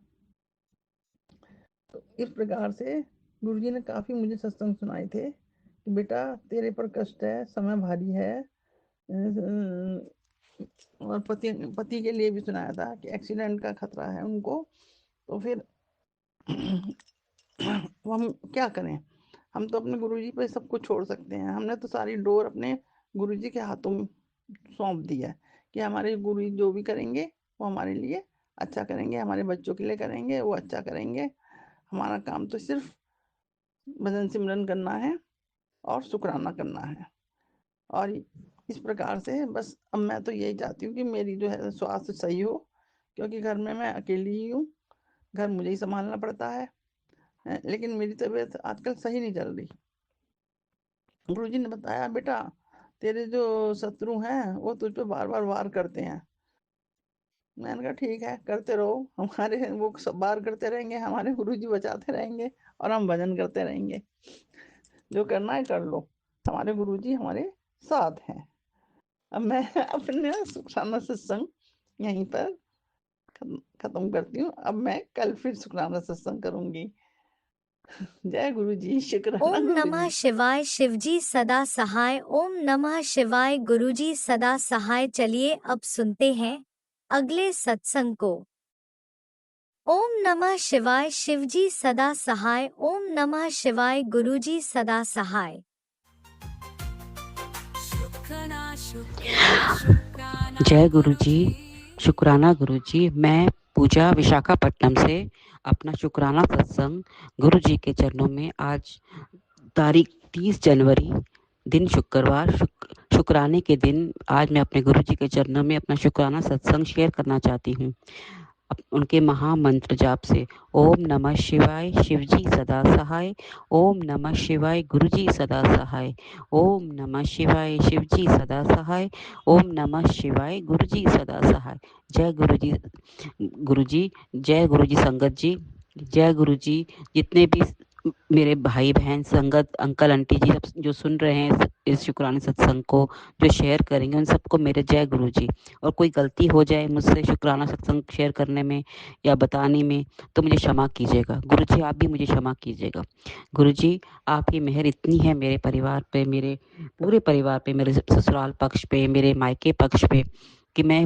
तो इस प्रकार से गुरु जी ने काफ़ी मुझे सत्संग सुनाए थे कि बेटा तेरे पर कष्ट है, समय भारी है। और पति के लिए भी सुनाया था कि एक्सीडेंट का खतरा है उनको। तो फिर वो हम क्या करें, हम तो अपने गुरुजी पे सब कुछ छोड़ सकते हैं। हमने तो सारी डोर अपने गुरुजी के हाथों में सौंप दी है कि हमारे गुरुजी जो भी करेंगे वो हमारे लिए अच्छा करेंगे, हमारे बच्चों के लिए करेंगे, वो अच्छा करेंगे। हमारा काम तो सिर्फ भजन सिमरन करना है और शुक्राना करना है। और इस प्रकार से बस अब मैं तो यही चाहती हूँ कि मेरी जो है स्वास्थ्य सही हो, क्योंकि घर में मैं अकेली ही हूँ, घर मुझे ही संभालना पड़ता है। लेकिन मेरी तबीयत आजकल सही नहीं चल रही। गुरुजी ने बताया, बेटा तेरे जो शत्रु हैं वो तुझ पे बार बार वार करते हैं। मैंने कहा ठीक है, करते रहो, हमारे वो सब वार करते रहेंगे, हमारे गुरुजी बचाते रहेंगे और हम भजन करते रहेंगे। जो करना है कर लो, हमारे गुरुजी हमारे साथ हैं। अब मैं अपने शुक्राना सत्संग यहीं पर खत्म करती हूँ। अब मैं कल फिर शुक्राना सत्संग करूंगी। जय गुरु जी, शुक्राना
ओम
गुरु
नमः
जी।
शिवाय, शिवजी सदा सहाय। ओम नमः शिवाय, गुरुजी सदा सहाय। चलिए अब सुनते हैं अगले सत्संग को। ओम नमः शिवाय, शिवजी सदा सहाय। ओम नमः शिवाय, गुरुजी सदा सहाय।
शुक्राना शुक्राना शुक्राना
जय गुरु जी,
गुरुजी।
शुक्राना गुरु जी। मैं पूजा विशाखापट्टनम से अपना शुक्राना सत्संग गुरु जी के चरणों में आज तारीख 30 जनवरी दिन शुक्रवार शुक्राने के दिन आज मैं अपने गुरु जी के चरणों में अपना शुक्राना सत्संग शेयर करना चाहती हूँ। उनके महामंत्र जाप से। ओम नमः शिवाय, शिवजी सदा सहाय। ओम नमः शिवाय, गुरुजी सदा सहाय। ओम नमः शिवाय, शिवजी सदा सहाय। ओम नमः शिवाय, गुरुजी सदा सहाय। जय गुरुजी, गुरुजी, जय गुरुजी संगत जी, जय गुरुजी। जितने भी मेरे भाई बहन संगत अंकल आंटी जी सब जो सुन रहे हैं इस शुक्राना सत्संग को, जो शेयर करेंगे, उन सबको मेरे जय गुरु जी। और कोई गलती हो जाए मुझसे शुक्राना सत्संग शेयर करने में या बताने में तो मुझे क्षमा कीजिएगा। गुरु जी आप भी मुझे क्षमा कीजिएगा। गुरु जी आपकी मेहर इतनी है मेरे परिवार पे, मेरे पूरे परिवार पे, मेरे ससुराल पक्ष पे, मेरे मायके पक्ष पे, कि मैं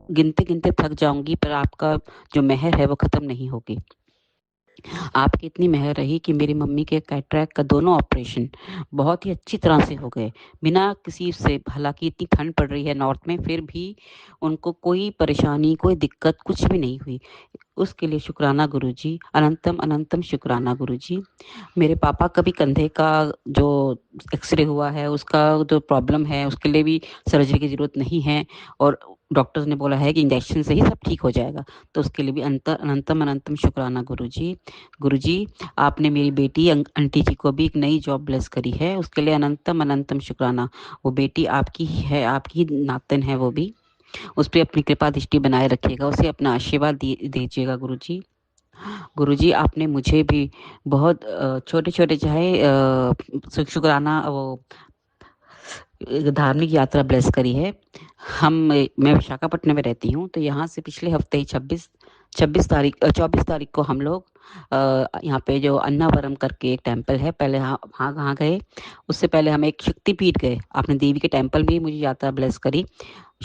गिनते गिनते थक जाऊंगी, पर आपका जो मेहर है वो ख़त्म नहीं होगी। आपकी इतनी मेहर रही कि मेरी मम्मी के कैटरैक्ट का दोनों ऑपरेशन बहुत ही अच्छी तरह से हो गए, बिना किसी से। हालांकि इतनी ठंड पड़ रही है नॉर्थ में, फिर भी उनको कोई परेशानी, कोई दिक्कत कुछ भी नहीं हुई। उसके लिए शुक्राना गुरुजी, अनंतम अनंतम शुक्राना गुरुजी। मेरे पापा का भी कंधे का जो एक्सरे हुआ है, उसका जो प्रॉब्लम है, उसके लिए भी सर्जरी की ज़रूरत नहीं है। और डॉक्टर्स ने बोला है कि इंजेक्शन से ही सब ठीक हो जाएगा। तो उसके लिए भी अनंतम अनंतम शुक्राना गुरुजी। गुरुजी, आपने मेरी बेटी आंटी जी को भी एक नई जॉब ब्लेस करी है, उसके लिए अनंतम अनंतम शुक्राना। वो बेटी आपकी ही है, आपकी ही नातन है वो भी। उस पर अपनी कृपा दृष्टि बनाए रखिएगा, उसे अपना आशीर्वाद दीजिएगा गुरुजी। गुरुजी, आपने मुझे भी बहुत छोटे छोटे चाहे शुक्राना वो धार्मिक यात्रा ब्लेस करी है। मैं विशाखापट्टनम में रहती हूँ, तो यहाँ से पिछले हफ्ते ही 24 तारीख को हम लोग यहाँ पे जो अन्नावरम करके एक टेम्पल है, पहले वहाँ गए। उससे पहले हम एक शक्तिपीठ गए। आपने देवी के टेम्पल भी मुझे यात्रा ब्लेस करी।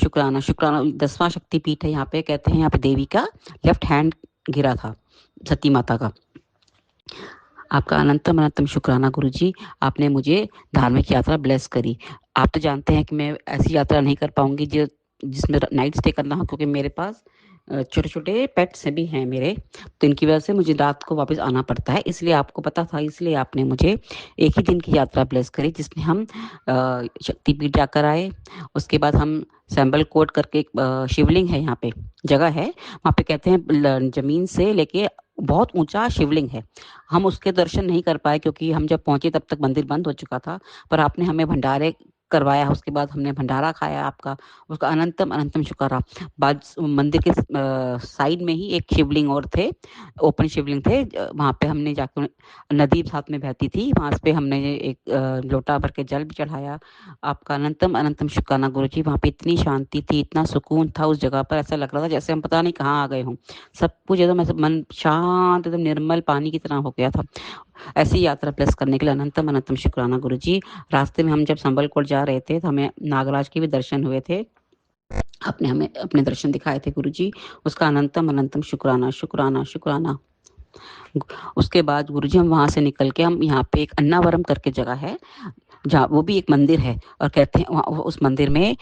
शुक्राना शुक्राना। 10वां शक्तिपीठ है यहाँ पे, कहते हैं यहाँ पे देवी का लेफ्ट हैंड गिरा था, सती माता का। आपका अनंतम अनंतम शुक्राना गुरुजी, आपने मुझे धार्मिक यात्रा ब्लेस करी। आप तो जानते हैं कि मैं ऐसी यात्रा नहीं कर पाऊंगी जिसमें नाइट स्टे करना हो, क्योंकि मेरे पास छोटे छोटे पेट्स भी हैं मेरे, तो इनकी वजह से मुझे रात को वापस आना पड़ता है। इसलिए आपको पता था, इसलिए आपने मुझे एक ही दिन की यात्रा ब्लेस करी, जिसमें हम शक्तिपीठ जाकर आए। उसके बाद हम सैम्बल कोट करके एक शिवलिंग है यहाँ पे, जगह है वहाँ पे, कहते हैं जमीन से लेके बहुत ऊंचा शिवलिंग है। हम उसके दर्शन नहीं कर पाए, क्योंकि हम जब पहुंचे तब तक मंदिर बंद हो चुका था। पर आपने हमें भंडारे करवाया, उसके बाद हमने भंडारा खाया आपका, उसका अनंतम अनंतम शुक्राना। बाद मंदिर के साइड में ही एक शिवलिंग और थे, ओपन शिवलिंग थे। वहाँ पे हमने जाकर, नदी साथ में बहती थी, वहाँ पे हमने एक लोटा भर के जल भी चढ़ाया। आपका अनंतम अनंतम शुक्राना गुरुजी। वहाँ पे इतनी शांति थी, इतना सुकून था उस जगह पर, ऐसा लग रहा था जैसे हम पता नहीं कहाँ आ गए हों। सब कुछ एकदम ऐसे मन शांत, एकदम निर्मल पानी की तरह हो गया था। ऐसी यात्रा प्लस करने के लिए अनंतम अनंतम शुक्राना गुरुजी। रास्ते में हम जब संबलपुर जा रहे थे, तो हमें नागराज के भी दर्शन हुए थे। आपने हमें अपने दर्शन दिखाए थे गुरुजी, उसका अनंतम अनंतम शुक्राना शुक्राना शुक्राना। उसके बाद गुरुजी हम वहाँ से निकल के हम यहाँ पे एक अन्नावरम करके जगह है, जहाँ वो भी एक मंदिर है, और कहते हैं उस मंदिर में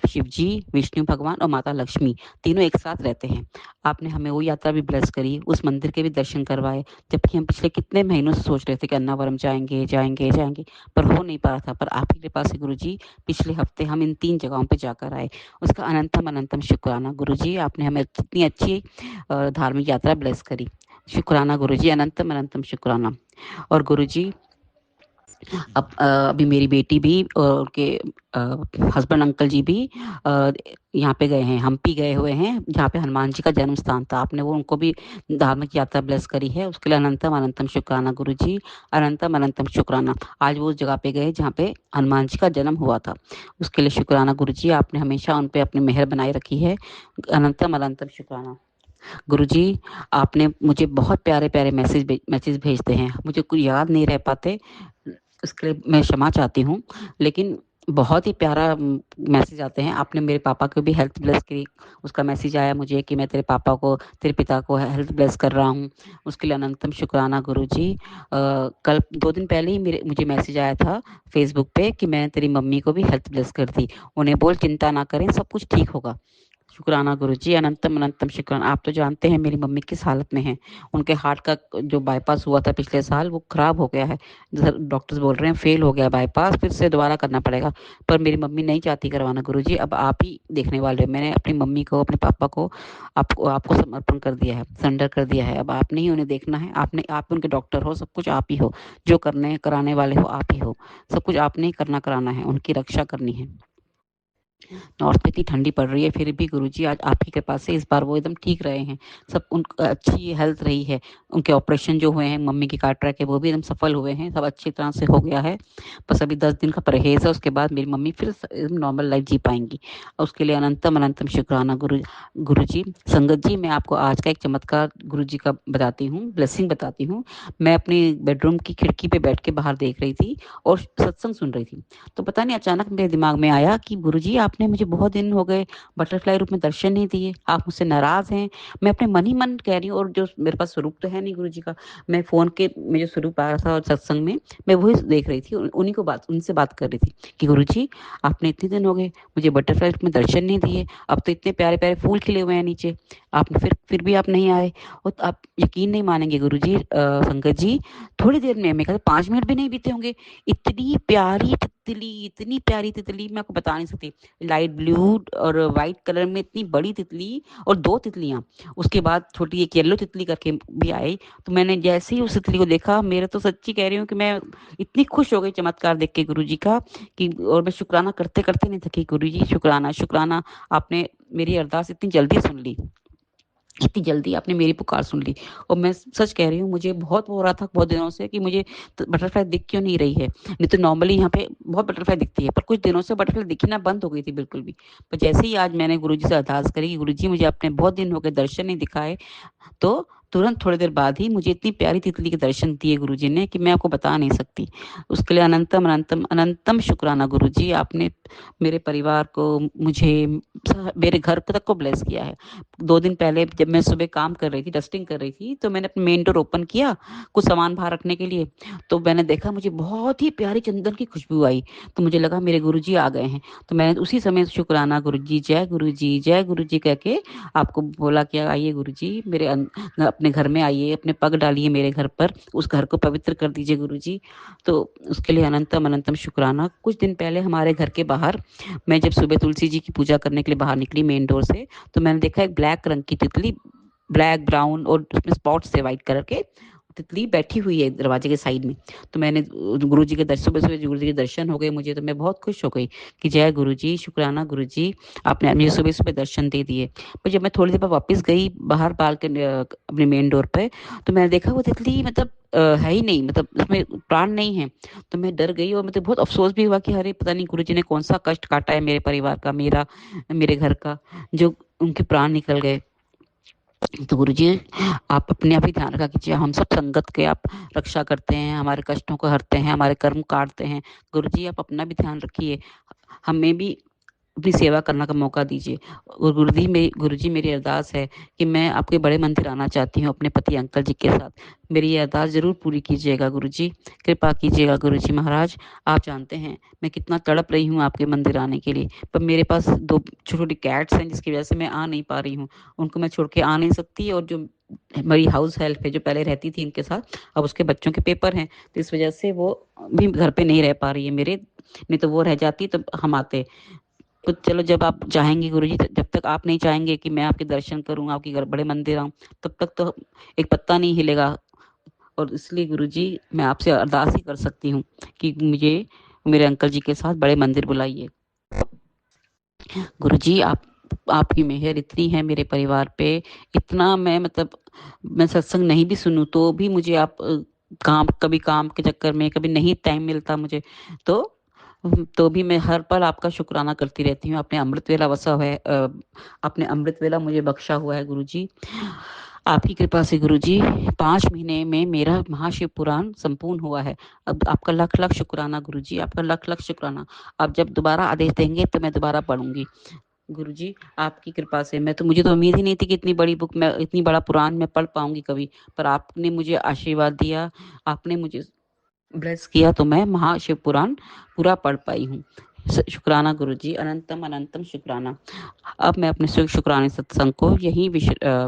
शिव जी, विष्णु भगवान और माता लक्ष्मी तीनों एक साथ रहते हैं। आपने हमें वो यात्रा भी ब्लेस करी, उस मंदिर के भी दर्शन करवाए, जबकि हम पिछले कितने महीनों से सोच रहे थे कि अन्नावरम जाएंगे जाएंगे जाएंगे, पर हो नहीं पा रहा था। पर आपकी कृपा से गुरुजी पिछले हफ्ते हम इन 3 जगहों पे जाकर आए, उसका अनंतम अनंतम शुक्राना गुरुजी। आपने हमें कितनी अच्छी धार्मिक यात्रा ब्लेस करी। शुक्राना गुरुजी, अनंतम अनंतम शुक्राना। और गुरुजी, अब अभी मेरी बेटी भी और उनके हस्बैंड अंकल जी भी यहाँ पे गए हैं, हम्पी गए हुए हैं, जहाँ पे हनुमान जी का जन्म स्थान था। आपने वो उनको भी धार्मिक यात्रा ब्लेस करी है, उसके लिए अनंतम अनंतम शुक्राना गुरुजी, अनंतम अनंतम शुक्राना। आज वो उस जगह पे गए जहाँ पे हनुमान जी का जन्म हुआ था, उसके लिए शुक्राना गुरुजी। आपने हमेशा उन पे अपनी मेहर बनाए रखी है, अनंतम अनंतम शुक्राना गुरुजी। आपने मुझे बहुत प्यारे प्यारे मैसेज भेजते हैं, मुझे कुछ याद नहीं रह पाते, उसके लिए मैं क्षमा चाहती हूँ, लेकिन बहुत ही प्यारा मैसेज आते हैं। आपने मेरे पापा को भी हेल्थ ब्लेस की, उसका मैसेज आया मुझे कि मैं तेरे पिता को हेल्थ ब्लेस कर रहा हूँ, उसके लिए अनंतम शुक्राना गुरुजी। कल 2 दिन पहले ही मुझे मैसेज आया था फेसबुक पे कि मैं तेरी मम्मी को भी हेल्थ ब्लेस कर दी, उन्हें बोल चिंता ना करें, सब कुछ ठीक होगा। शुक्राना गुरुजी, अनंतम अनंतम शुक्राना। आप तो जानते हैं मेरी मम्मी किस हालत में है, उनके हार्ट का जो बाईपास हुआ था पिछले साल, वो खराब हो गया है। डॉक्टर्स बोल रहे हैं फेल हो गया बाईपास, फिर से दोबारा करना पड़ेगा, पर मेरी मम्मी नहीं चाहती करवाना गुरुजी। अब आप ही देखने वाले हो, मैंने अपनी मम्मी को, अपने पापा को आपको समर्पण कर दिया है, सरेंडर कर दिया है। अब आपने ही उन्हें देखना है, आप उनके डॉक्टर हो, सब कुछ आप ही हो, जो कराने वाले हो आप ही हो, सब कुछ आपने ही करना कराना है, उनकी रक्षा करनी है। नॉर्थ में इतनी ठंडी पड़ रही है, फिर भी गुरुजी आज आपकी कृपा से इस बार वो एकदम ठीक रहे हैं, सब उनका अच्छी हेल्थ रही है। उनके ऑपरेशन जो हुए हैं मम्मी की कैटरेक्ट के, वो भी एकदम सफल हुए हैं, सब अच्छी तरह से हो गया है। बस अभी 10 दिन का परहेज है, उसके बाद मेरी मम्मी फिर नॉर्मल लाइफ जी पाएंगी, और उसके लिए अनंतम अनंतम शुक्राना गुरुजी। संगत जी, मैं आपको आज का एक चमत्कार गुरुजी का बताती हूँ, ब्लेसिंग बताती हूँ। मैं अपनी बेडरूम की खिड़की पे बैठ के बाहर देख रही थी और सत्संग सुन रही थी, तो पता नहीं अचानक मेरे दिमाग में आया कि गुरुजी आपने मुझे बहुत दिन हो गए बटरफ्लाई रूप में दर्शन नहीं दिए, आप मुझसे नाराज हैं। मैं अपने मन ही मन कह रही हूँ, और जो मेरे पास स्वरूप तो है नहीं गुरुजी का, मैं फोन के में जो स्वरूप आया था और सत्संग में मैं वही देख रही थी, उनसे बात कर रही थी कि गुरुजी आपने इतने दिन हो गए मुझे बटरफ्लाई रूप में दर्शन नहीं दिए, अब तो इतने प्यारे प्यारे फूल खिले हुए हैं नीचे, आपने फिर भी आप नहीं आए। और आप यकीन नहीं मानेंगे गुरुजी, संगत जी, थोड़ी देर में, मैं कहता 5 मिनट भी नहीं बीते होंगे, इतनी प्यारी तितली मैं आपको बता नहीं सकती, लाइट ब्लू और वाइट कलर में इतनी बड़ी तितली और 2 तितलियाँ। उसके बाद छोटी एक येलो तितली करके भी आई। तो मैंने जैसे ही उस तितली को देखा, मेरा तो सच्ची कह रही हूँ कि मैं इतनी खुश हो गई चमत्कार देख के गुरुजी का कि और मैं शुक्राना करते-करते नहीं थकी। गुरुजी शुक्राना, शुक्राना आपने मेरी अरदास इतनी जल्दी सुन ली। इतनी जल्दी आपने मेरी पुकार सुन ली। और मैं सच कह रही हूँ, मुझे बहुत वो हो रहा था बहुत दिनों से कि मुझे बटरफ्लाई दिख क्यों नहीं रही है। नहीं तो नॉर्मली यहाँ पे बहुत बटरफ्लाई दिखती है, पर कुछ दिनों से बटरफ्लाई दिखना बंद हो गई थी बिल्कुल भी। पर जैसे ही आज मैंने गुरुजी से अरदास करी कि गुरुजी मुझे अपने बहुत दिन हो गए दर्शन नहीं दिखाए, तो तुरंत थोड़ी देर बाद ही मुझे इतनी प्यारी तितली के दर्शन दिए गुरुजी ने कि मैं आपको बता नहीं सकती। उसके लिए अनंतम अनंतम अनंतम शुक्राना गुरुजी। आपने मेरे परिवार को, मुझे, मेरे घर तक को ब्लेस किया है। 2 दिन पहले जब मैं सुबह काम कर रही थी, डस्टिंग कर रही थी, तो मैंने अपना मेन डोर ओपन किया कुछ सामान बाहर रखने के लिए। तो मैंने देखा मुझे बहुत ही प्यारी चंदन की खुशबू आई। तो मुझे लगा मेरे गुरुजी आ गए हैं। तो मैंने उसी समय शुक्राना गुरुजी, जय गुरुजी कह के आपको बोला कि आइए गुरुजी मेरे अपने घर में आइए, अपने पग डालिए मेरे घर पर, उस घर को पवित्र कर दीजिए गुरुजी। तो उसके लिए अनंतम अनंतम शुक्राना। कुछ दिन पहले हमारे घर के बाहर मैं जब सुबह तुलसी जी की पूजा करने के लिए बाहर निकली मेन डोर से, तो मैंने देखा एक ब्लैक रंग की तितली, ब्लैक ब्राउन और उसमें स्पॉट्स थे वाइट कलर के, तितली बैठी हुई है दरवाजे के साइड में। तो मैंने गुरुजी के दर्शन, सुबह सुबह गुरुजी के दर्शन हो गए मुझे, तो मैं बहुत खुश हो गई कि जय गुरुजी, शुक्राना गुरुजी, आपने मुझे सुबह सुबह दर्शन दे दिए। पर जब मैं थोड़ी देर बाद वापस गई बाहर बालकनी अपने मेन डोर पे, तो मैंने देखा वो तितली मतलब है ही नहीं, मतलब उसमें प्राण नहीं है। तो मैं डर गई और मुझे बहुत अफसोस भी हुआ कि अरे पता नहीं गुरुजी ने कौन सा कष्ट काटा है मेरे परिवार का, मेरे घर का, जो उनके प्राण निकल गए। तो गुरुजी आप अपने आप ही ध्यान रखा कीजिए, हम सब संगत के आप रक्षा करते हैं, हमारे कष्टों को हरते हैं, हमारे कर्म काटते हैं। गुरुजी आप अपना भी ध्यान रखिए, हमें भी अपनी सेवा करने का मौका दीजिए। और गुरुजी मेरी अरदास है कि मैं आपके बड़े मंदिर आना चाहती हूँ अपने पति अंकल जी के साथ। मेरी ये अरदास ज़रूर पूरी कीजिएगा गुरुजी, कृपा कीजिएगा गुरुजी महाराज। आप जानते हैं मैं कितना तड़प रही हूँ आपके मंदिर आने के लिए, पर मेरे पास 2 छोटी-छोटी कैट्स हैं जिसकी वजह से मैं आ नहीं पा रही हूँ। उनको मैं छोड़ के आ नहीं सकती, और जो मेरी हाउस हेल्प है जो पहले रहती थी इनके साथ, अब उसके बच्चों के पेपर हैं, तो इस वजह से वो भी घर पे नहीं रह पा रही है मेरे, नहीं तो वो रह जाती तो हम आते। तो चलो जब आप चाहेंगे गुरुजी, जब तक आप नहीं चाहेंगे कि मैं आपके दर्शन करूँ, आपके घर बड़े मंदिर आऊँ, तब तक तो एक पत्ता नहीं हिलेगा। और इसलिए गुरुजी मैं आपसे अरदास ही कर सकती हूँ कि मुझे मेरे अंकल जी के साथ बड़े मंदिर बुलाइए। गुरुजी आपकी मेहर इतनी है मेरे परिवार पे, इतना मैं मतलब मैं सत्संग नहीं भी सुनूँ तो भी मुझे आप कभी काम के चक्कर में कभी नहीं टाइम मिलता मुझे, तो तो भी मैं हर पल आपका शुक्राना करती रहती हूँ। आपने अमृत वेला आपने अमृत वेला मुझे बख्शा हुआ है गुरुजी। आपकी कृपा से गुरुजी 5 महीने में मेरा महाशिव पुराण संपूर्ण हुआ है। अब आपका लख लख शुक्राना गुरुजी, आपका लख लख शुक्राना। आप जब दोबारा आदेश देंगे तो मैं दोबारा पढ़ूंगी गुरुजी, आपकी कृपा से। मुझे तो उम्मीद ही नहीं थी कि इतनी बड़ी बुक मैं, इतनी बड़ा पुराण मैं पढ़ पाऊंगी कभी, पर आपने मुझे आशीर्वाद दिया, आपने मुझे ब्लेस किया, तो मैं महाशिव पुराण पूरा पढ़ पाई हूँ। शुक्राना गुरुजी, अनंतम अनंतम शुक्राना। अब मैं अपने शुक्राने सत्संग को यहीं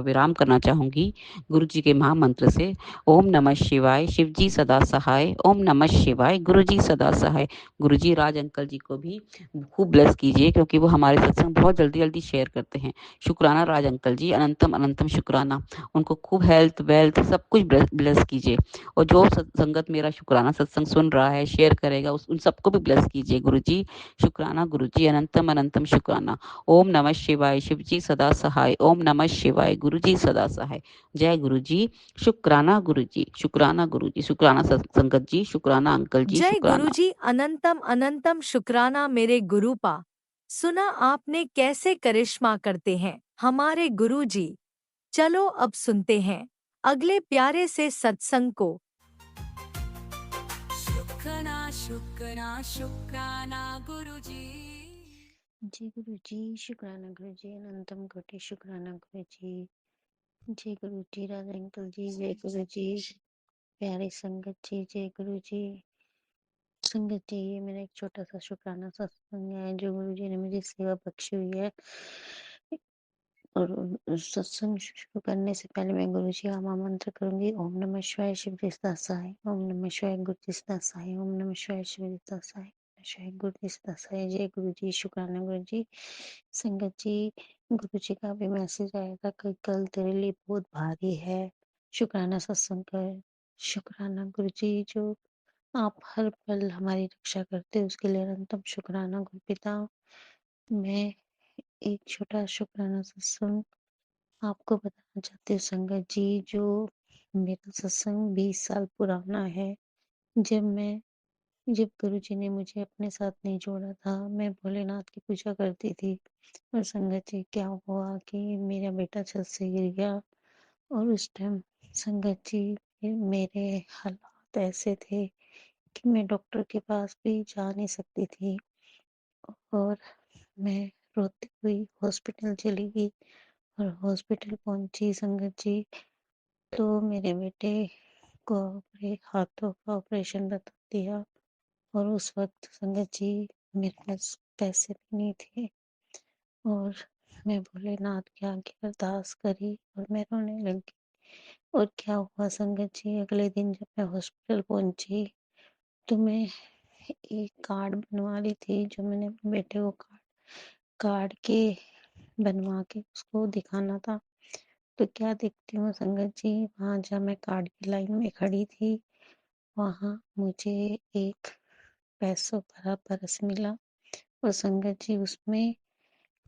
विराम करना चाहूंगी गुरुजी के महामंत्र से। ओम नमः शिवाय, शिव जी सदा सहाय। ओम नमः शिवाय, गुरुजी सदा सहाय। गुरुजी राज अंकल जी को भी खूब ब्लेस कीजिए, क्योंकि वो हमारे सत्संग बहुत जल्दी जल्दी शेयर करते हैं। शुक्राना राज अंकल जी, अनंतम अनंतम शुक्राना। उनको खूब हेल्थ वेल्थ सब कुछ ब्लेस कीजिए। और जो संगत मेरा शुक्राना सत्संग सुन रहा है, शेयर करेगा, उन सबको भी ब्लेस कीजिए गुरुजी। शुक्राना गुरुजी, अनंतम अनंतम शुक्राना। ओम नमः शिवाय, शिव जी सदा सहाय। ओम नमः शिवाय, गुरुजी सदा सहाय। जय गुरुजी, शुक्राना गुरुजी, शुक्राना गुरुजी, शुक्राना संगत जी, शुक्राना अंकल जी,
जय
शुक्राना।
गुरुजी, अनंतम अनंतम शुक्राना मेरे गुरुपा। सुना आपने कैसे करिश्मा करते हैं हमारे गुरुजी। चलो अब सुनते हैं अगले प्यारे से सत्संग को।
शुक्राना शुक्राना शुक्राना गुरुजी।
जय गुरु जी, शुक्राना गुरु जी, अनंतम कोटि शुक्राना गुरु जी। जय गुरु जी, राधा अंकल जी, जय गुरु जी, प्यारे संगत जी, जय गुरु जी। संगत जी, ये मेरा एक छोटा सा शुक्राना सत्संग है जो गुरु जी ने मुझे सेवा बख्शी हुई है। और सत्संग शुरू करने से पहले मैं गुरु जी का महामंत्र करूंगी। ओम नमः शिवाय, शिव जी सदा सहाय। ओम नमः शिवाय, गुरु जी सदा सहाय। ओम नमः शिवाय, शिव जी सदा सहाय। शिवाय गुरु जी सदा सहाय। जय गुरु जी, शुक्राना गुरु जी। संगत जी, गुरु जी का भी मैसेज आएगा कि कल तेरे लिए बहुत भारी है। शुक्राना सत्संग कर। शुक्राना गुरु जी, जो आप हर पल हमारी रक्षा करते हो उसके लिए अनंतम शुक्राना गुरु पिता। मैं एक छोटा शुक्राना सत्संग आपको बताना चाहती हूँ संगत जी। जो मेरा सत्संग 20 साल पुराना है। जब गुरुजी ने मुझे अपने साथ नहीं जोड़ा था, मैं भोलेनाथ की पूजा करती थी। और संगत जी, क्या हुआ कि मेरा बेटा छत से गिर गया और उस टाइम संगत जी मेरे हालात ऐसे थे कि मैं डॉक्टर के पास भी जा नहीं सकती थी और मैं रोती हुई हॉस्पिटल चली गई। और हॉस्पिटल पहुंची संगत जी, तो मेरे बेटे को हाथों का ऑपरेशन बता दिया। और उस वक्त संगत जी मेरे पास पैसे भी नहीं थे और मैं भोलेनाथ के आगे अरदास करी और मैं रोने लगी। और क्या हुआ संगत जी, अगले दिन जब मैं हॉस्पिटल पहुंची तो मैं एक कार्ड बनवा ली थी, जो मैंने अपने बेटे को कार्ड के बनवा के उसको दिखाना था। तो क्या देखती हूँ संगत जी, वहाँ जहाँ मैं कार्ड की लाइन में खड़ी थी, वहाँ मुझे एक पैसों भरा पर्स मिला। और संगत जी, उसमें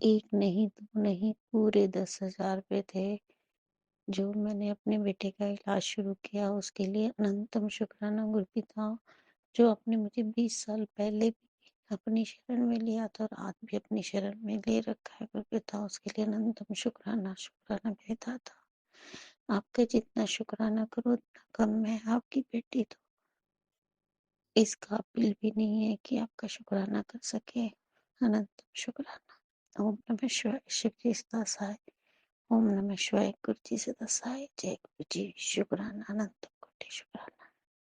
एक नहीं, दो नहीं, पूरे 10,000 रुपए थे, जो मैंने अपने बेटे का इलाज शुरू किया उसके लिए अनंतम शुक्राना गुरु पिता। जो आपने मुझे 20 साल पहले भी अपनी शरण में लिया था और आज भी अपनी शरण में ले रखा है गुरु पिता, उसके लिए अनंतम शुक्राना शुक्राना मेरे दाता। आपका जितना शुक्राना करो उतना कम है। आपकी बेटी तो इस काबिल भी नहीं है कि आपका शुक्राना कर सके। अनंत शुक्राना। ओम नमः शिवाय। शिव जी सदा सहाय। ओम नमः शिवाय। गुरु जी सदा सहाय। जय गुरु जी। शुक्राना, अनंत कोटि शुक्राना।